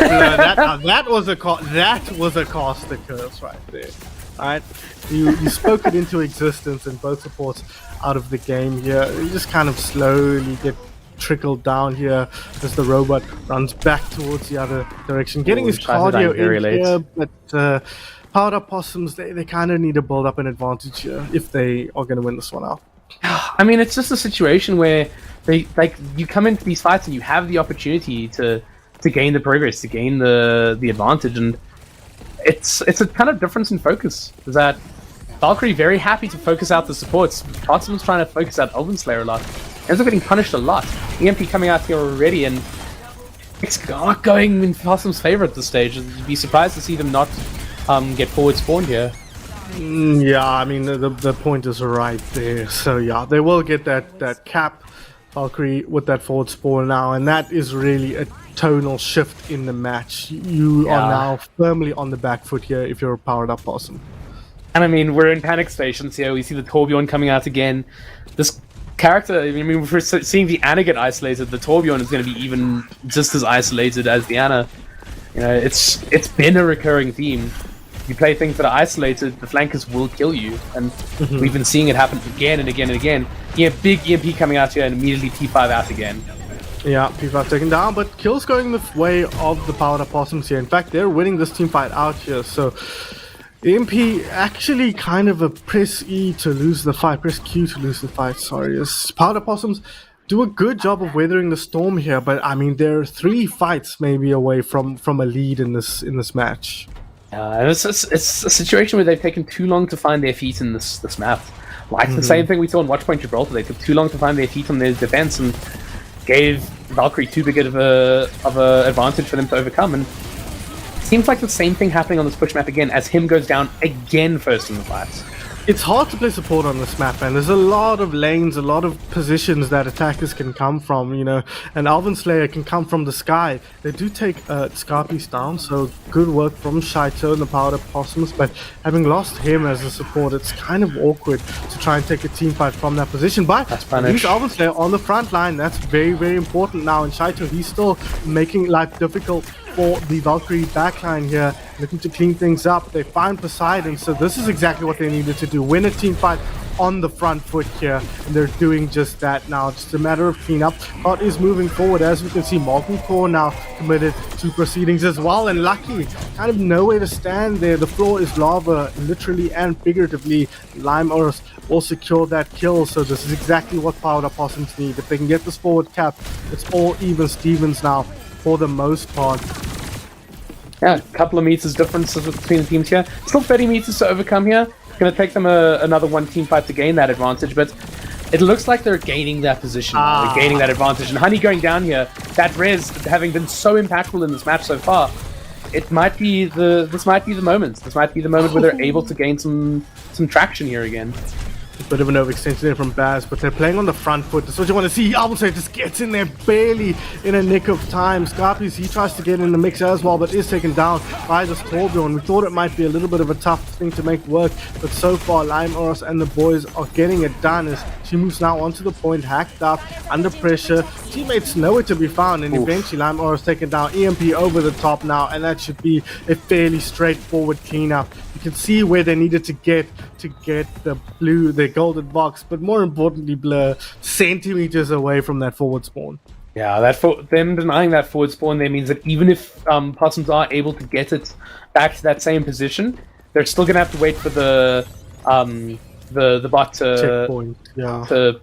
A: that was a caster curse right there. All right, you spoke it into existence, and both supports out of the game here. You just kind of slowly get trickled down here as the robot runs back towards the other direction, getting his cardio in here, but. Powered Up Possoms, they kind of need to build up an advantage here if they are going to win this one out.
B: I mean, it's just a situation where you come into these fights and you have the opportunity to gain the progress, to gain the advantage, and it's a kind of difference in focus. Is that Valkyrie very happy to focus out the supports, Possoms trying to focus out Elven Slayer a lot. Ends up getting punished a lot. EMP coming out here already, and it's not going in Possom's favor at this stage. You'd be surprised to see them not get forward spawned here.
A: Yeah, I mean the point is right there. So yeah, they will get that cap. Valkyrie with that forward spawn now, and that is really a tonal shift in the match. You are now firmly on the back foot here if you're a powered up Possum.
B: And I mean, we're in panic stations here. We see the Torbjorn coming out again. This character, I mean, if we're seeing the Ana get isolated, the Torbjorn is going to be even just as isolated as the Ana. You know, it's been a recurring theme. You play things that are isolated, the flankers will kill you, and we've been seeing it happen again and again and again. Yeah, big EMP coming out here and immediately P5 out again.
A: Yeah, P5 taken down, but kills going the way of the powered up Possums here. In fact, they're winning this team fight out here, so EMP actually kind of a press E to lose the fight, press Q to lose the fight, sorry. Powered up Possums do a good job of weathering the storm here, but I mean, they're 3 fights maybe away from a lead in this match.
B: And it's a situation where they've taken too long to find their feet in this map. Like the same thing we saw in Watchpoint Gibraltar. They took too long to find their feet on their defense and gave Valkyrie too big of a advantage for them to overcome. And it seems like the same thing happening on this push map again as him goes down again first in the fight.
A: It's hard to play support on this map, and there's a lot of lanes, a lot of positions that attackers can come from, you know, and Alvin Slayer can come from the sky. They do take Scarpies down, so good work from Shaito and the powered up Possums, but having lost him as a support, it's kind of awkward to try and take a team fight from that position. But use Alvin Slayer on the front line, that's very, very important now, and Shaito, he's still making life difficult for the Valkyrie backline here, looking to clean things up. They find Poseidon, so this is exactly what they needed to do. Win a team fight on the front foot here, and they're doing just that now. Just a matter of cleanup. God is moving forward, as we can see. Molten Core now committed to proceedings as well, and Lucky kind of nowhere to stand there. The floor is lava, literally and figuratively. Lime Earth will secure that kill, so this is exactly what powered up Possums need. If they can get this forward cap, it's all even Stevens now for the most part.
B: Yeah, a couple of meters difference between the teams here. Still 30 meters to overcome here. It's going to take them another one team fight to gain that advantage, but it looks like they're gaining that position. They're gaining that advantage. And Honey going down here, that res having been so impactful in this match so far, this might be the moment. This might be the moment where they're able to gain some traction here again.
A: A bit of an overextension there from Baz, but they're playing on the front foot. That's what you want to see. Albuquerque just gets in there barely in a nick of time. Scarpies, he tries to get in the mix as well, but is taken down by this Torbjorn. We thought it might be a little bit of a tough thing to make work, but so far Lime Oros and the boys are getting it done as she moves now onto the point, hacked up, under pressure. Teammates nowhere to be found, and eventually Lime Oros taken down. EMP over the top now, and that should be a fairly straightforward cleanup. You can see where they needed to get the golden box, but more importantly, Blur centimeters away from that forward spawn.
B: Yeah, them denying that forward spawn there means that even if Possoms are able to get it back to that same position, they're still going to have to wait for the bot to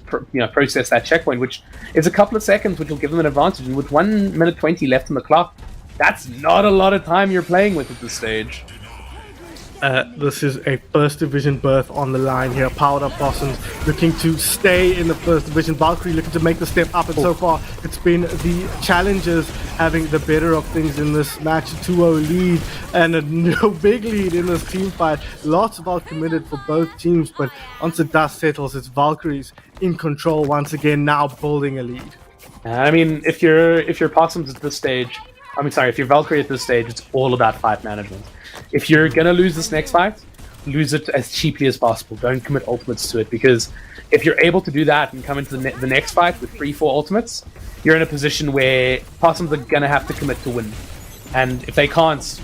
B: process that checkpoint, which is a couple of seconds, which will give them an advantage. And with 1 minute 20 left on the clock, that's not a lot of time you're playing with at this stage.
A: This is a first division berth on the line here. Powered up Possoms looking to stay in the first division. Valkyrie looking to make the step up, and so far it's been the challengers having the better of things in this match. 2-0 lead and a no big lead in this team fight. Lots of out committed for both teams, but once the dust settles, it's Valkyries in control once again, now building a lead.
B: I mean, if you're Possoms at this stage, if you're Valkyrie at this stage, it's all about fight management. If you're gonna lose this next fight, lose it as cheaply as possible. Don't commit ultimates to it, because if you're able to do that and come into the next fight with 3-4 ultimates, you're in a position where Possoms are gonna have to commit to win. And if they can't,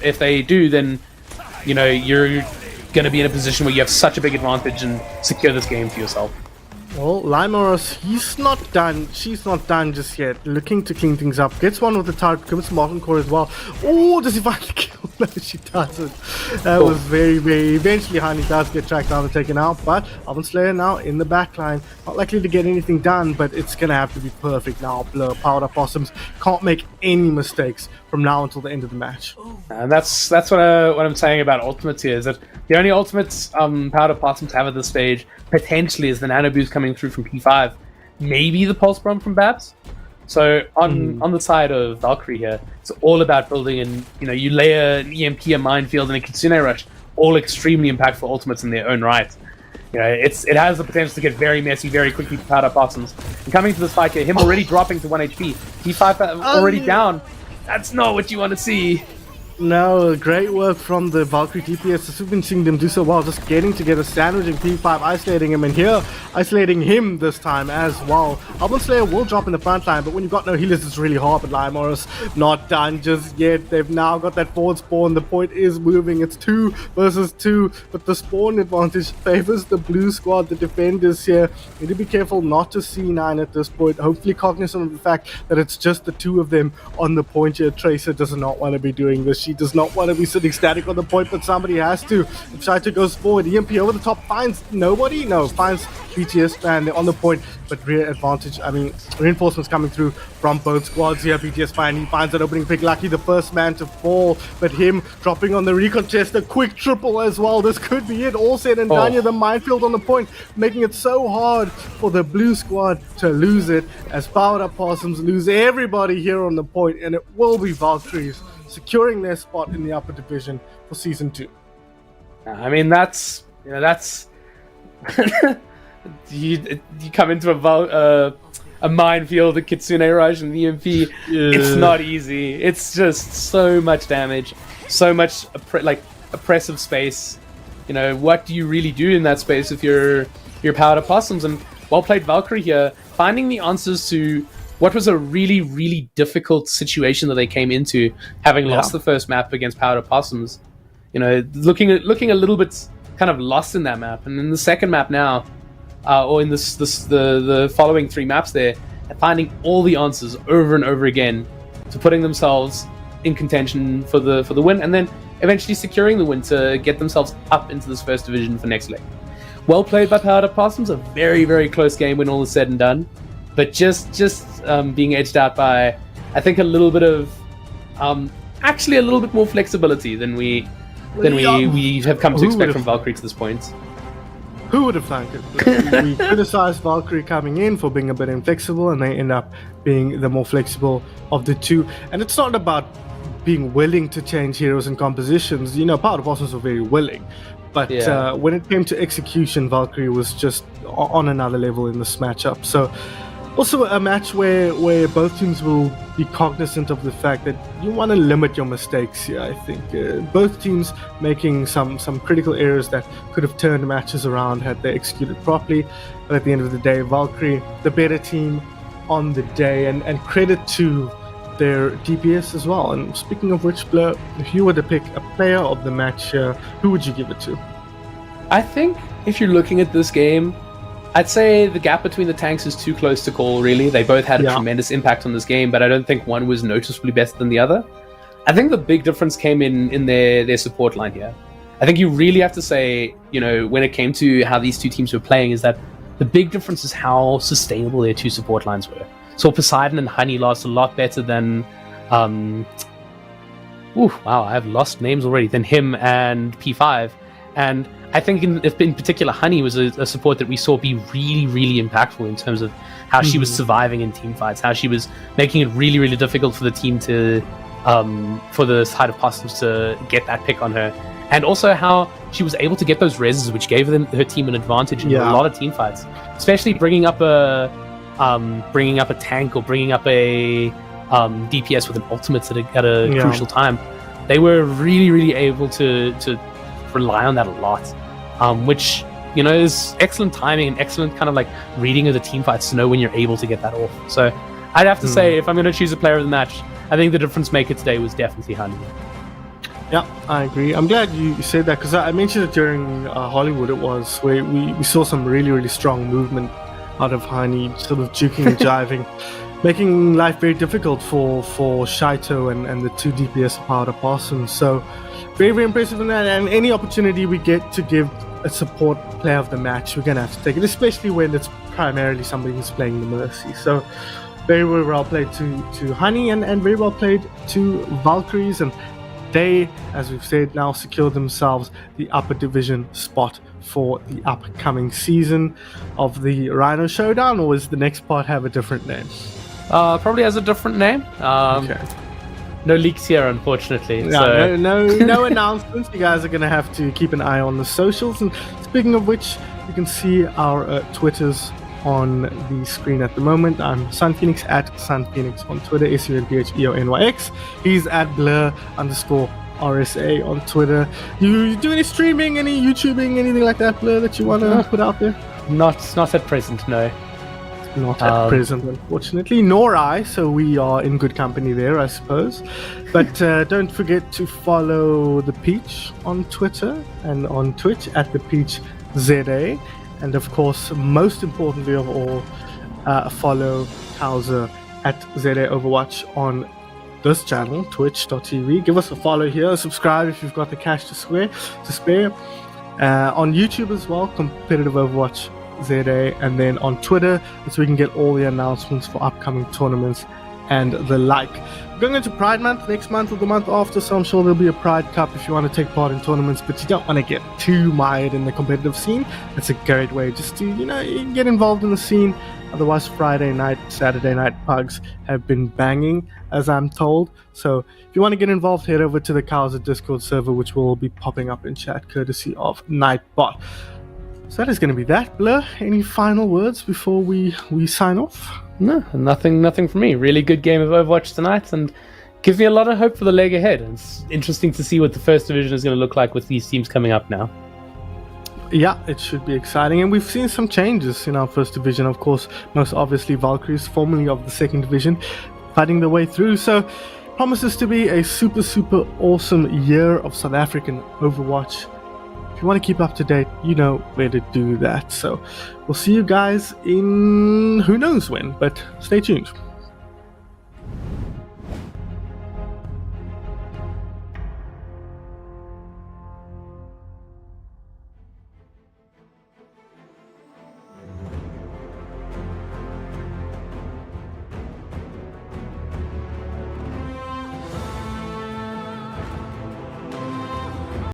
B: if they do, then you're gonna be in a position where you have such a big advantage and secure this game for yourself.
A: Well, Limoros, he's not done. She's not done just yet. Looking to clean things up. Gets one with the turret. Commits Molten Core as well. Oh, does he finally kill? No, she doesn't. That was very, very... Eventually, Honey does get tracked down and taken out. But Alvin Slayer now in the backline. Not likely to get anything done, but it's going to have to be perfect now. Blur, Powered Up Possoms can't make any mistakes from now until the end of the match.
B: And that's what I'm saying about ultimates here, is that the only ultimates Powered Up Possoms have at this stage potentially is the Nano Boost coming through from P5, maybe the Pulse Bomb from Babs. So on the side of Valkyrie here, it's all about building, and you layer an EMP, a Minefield, and a Kitsune Rush, all extremely impactful ultimates in their own right. it has the potential to get very messy very quickly for Powder Possums. And coming to this fight here, him already dropping to 1 HP, P5 already down. That's not what you want to see.
A: No, great work from the Valkyrie DPS. We've been seeing them do so well, just getting together, sandwiching P5, isolating him, and here, isolating him this time as well. Albon Slayer will drop in the front line, but when you've got no healers, it's really hard. But Lymorus not done just yet. They've now got that forward spawn. The point is moving. It's 2 versus 2, but the spawn advantage favors the blue squad, the defenders here. Need to be careful not to C9 at this point. Hopefully cognizant of the fact that it's just the 2 of them on the point here. Tracer does not want to be doing this. She does not want to be sitting static on the point, but somebody has to. If Shaito goes forward, EMP over the top, finds nobody? No, finds BTS fan. They're on the point, but rear advantage. I mean, reinforcements coming through from both squads here. BTS fan, he finds an opening pick. Lucky the first man to fall, but him dropping on the recontest, a quick triple as well. This could be it. All said and done here. The minefield on the point, making it so hard for the blue squad to lose it, as Powered Up Possums lose everybody here on the point, and it will be Valkyries securing their spot in the upper division for season 2.
B: I mean, that's you come into a minefield, a Kitsune Rush, and the EMP. Yeah. It's not easy. It's just so much damage, so much oppressive space. What do you really do in that space if you're Powder Possums? And well played Valkyrie here, finding the answers to what was a really, really difficult situation that they came into, having lost the first map against Powder Possums. Looking a little bit kind of lost in that map, and in the second map now, or in the following 3 maps there, finding all the answers over and over again to putting themselves in contention for the win, and then eventually securing the win to get themselves up into this first division for next leg. Well played by Powder Possums. A very, very close game when all is said and done. But just being edged out by, I think, a little bit of, actually a little bit more flexibility than we have come to expect from Valkyrie to this point.
A: Who would have thunk it? We criticized Valkyrie coming in for being a bit inflexible, and they end up being the more flexible of the 2. And it's not about being willing to change heroes and compositions. Powder Possums were very willing. But when it came to execution, Valkyrie was just on another level in this matchup. So also a match where both teams will be cognizant of the fact that you want to limit your mistakes here, I think. Both teams making some critical errors that could have turned matches around had they executed properly. But at the end of the day, Valkyrie, the better team on the day, and credit to their DPS as well. And speaking of which, Blur, if you were to pick a player of the match, who would you give it to?
B: I think if you're looking at this game, I'd say the gap between the tanks is too close to call, really. They both had a tremendous impact on this game, but I don't think one was noticeably better than the other. I think the big difference came in their support line here. I think you really have to say, when it came to how these 2 teams were playing, is that the big difference is how sustainable their 2 support lines were. So Poseidon and Honey last a lot better than... I've lost names already. Than him and P5. And I think in particular, Honey was a support that we saw be really, really impactful in terms of how she was surviving in team fights, how she was making it really, really difficult for the team to, for the side of Possoms to get that pick on her. And also how she was able to get those reses, which gave her team an advantage in a lot of team fights, especially bringing up a tank or bringing up a DPS with an ultimate at a crucial time. They were really, really able to rely on that a lot, which is excellent timing and excellent kind of reading of the team fights to know when you're able to get that off. So I'd have to say, if I'm going to choose a player of the match, I think the difference maker today was definitely Honey.
A: Yeah, I agree. I'm glad you said that, because I mentioned it during Hollywood. It was where we saw some really, really strong movement out of Honey, sort of juking and jiving, making life very difficult for Shaito and the 2 DPS Powder Possums. So very, very impressive in that, and any opportunity we get to give a support player of the match, we're going to have to take it, especially when it's primarily somebody who's playing the Mercy. So very, very well played to Honey, and very well played to Valkyries, and they, as we've said, now secure themselves the upper division spot for the upcoming season of the Rhino Showdown, or does the next part have a different name?
B: Probably has a different name.
A: Okay.
B: No leaks here, unfortunately.
A: No announcements. You guys are going to have to keep an eye on the socials. And speaking of which, you can see our Twitters on the screen at the moment. I'm SunPhoenix at SunPhoenix on Twitter, SUNPHEONYX. He's at Blur_RSA on Twitter. You do any streaming, any YouTubing, anything like that, Blur, that you want to put out there?
B: Not at present, no.
A: Not at present, unfortunately, nor I, so we are in good company there, I suppose. But don't forget to follow The Peach on Twitter and on Twitch at The Peach ZA. And of course, most importantly of all, follow Kauser at ZA Overwatch on this channel, twitch.tv. Give us a follow here, subscribe if you've got the cash to spare. On YouTube as well, Competitive Overwatch ZA, and then on Twitter, so we can get all the announcements for upcoming tournaments and the like. We're going into Pride Month next month or the month after, so I'm sure there'll be a Pride Cup if you want to take part in tournaments, but you don't want to get too mired in the competitive scene. It's a great way just to, get involved in the scene. Otherwise, Friday night, Saturday night pugs have been banging, as I'm told. So if you want to get involved, head over to the Kauser Discord server, which will be popping up in chat courtesy of Nightbot. So that is going to be that. Blur, any final words before we sign off?
B: No, nothing from me. Really good game of Overwatch tonight, and gives me a lot of hope for the leg ahead. It's interesting to see what the first division is going to look like with these teams coming up now.
A: Yeah, it should be exciting, and we've seen some changes in our first division. Of course, most obviously Valkyrie, formerly of the second division, fighting their way through. So promises to be a super awesome year of South African Overwatch. If you want to keep up to date, you know where to do that. So we'll see you guys in who knows when, but stay tuned.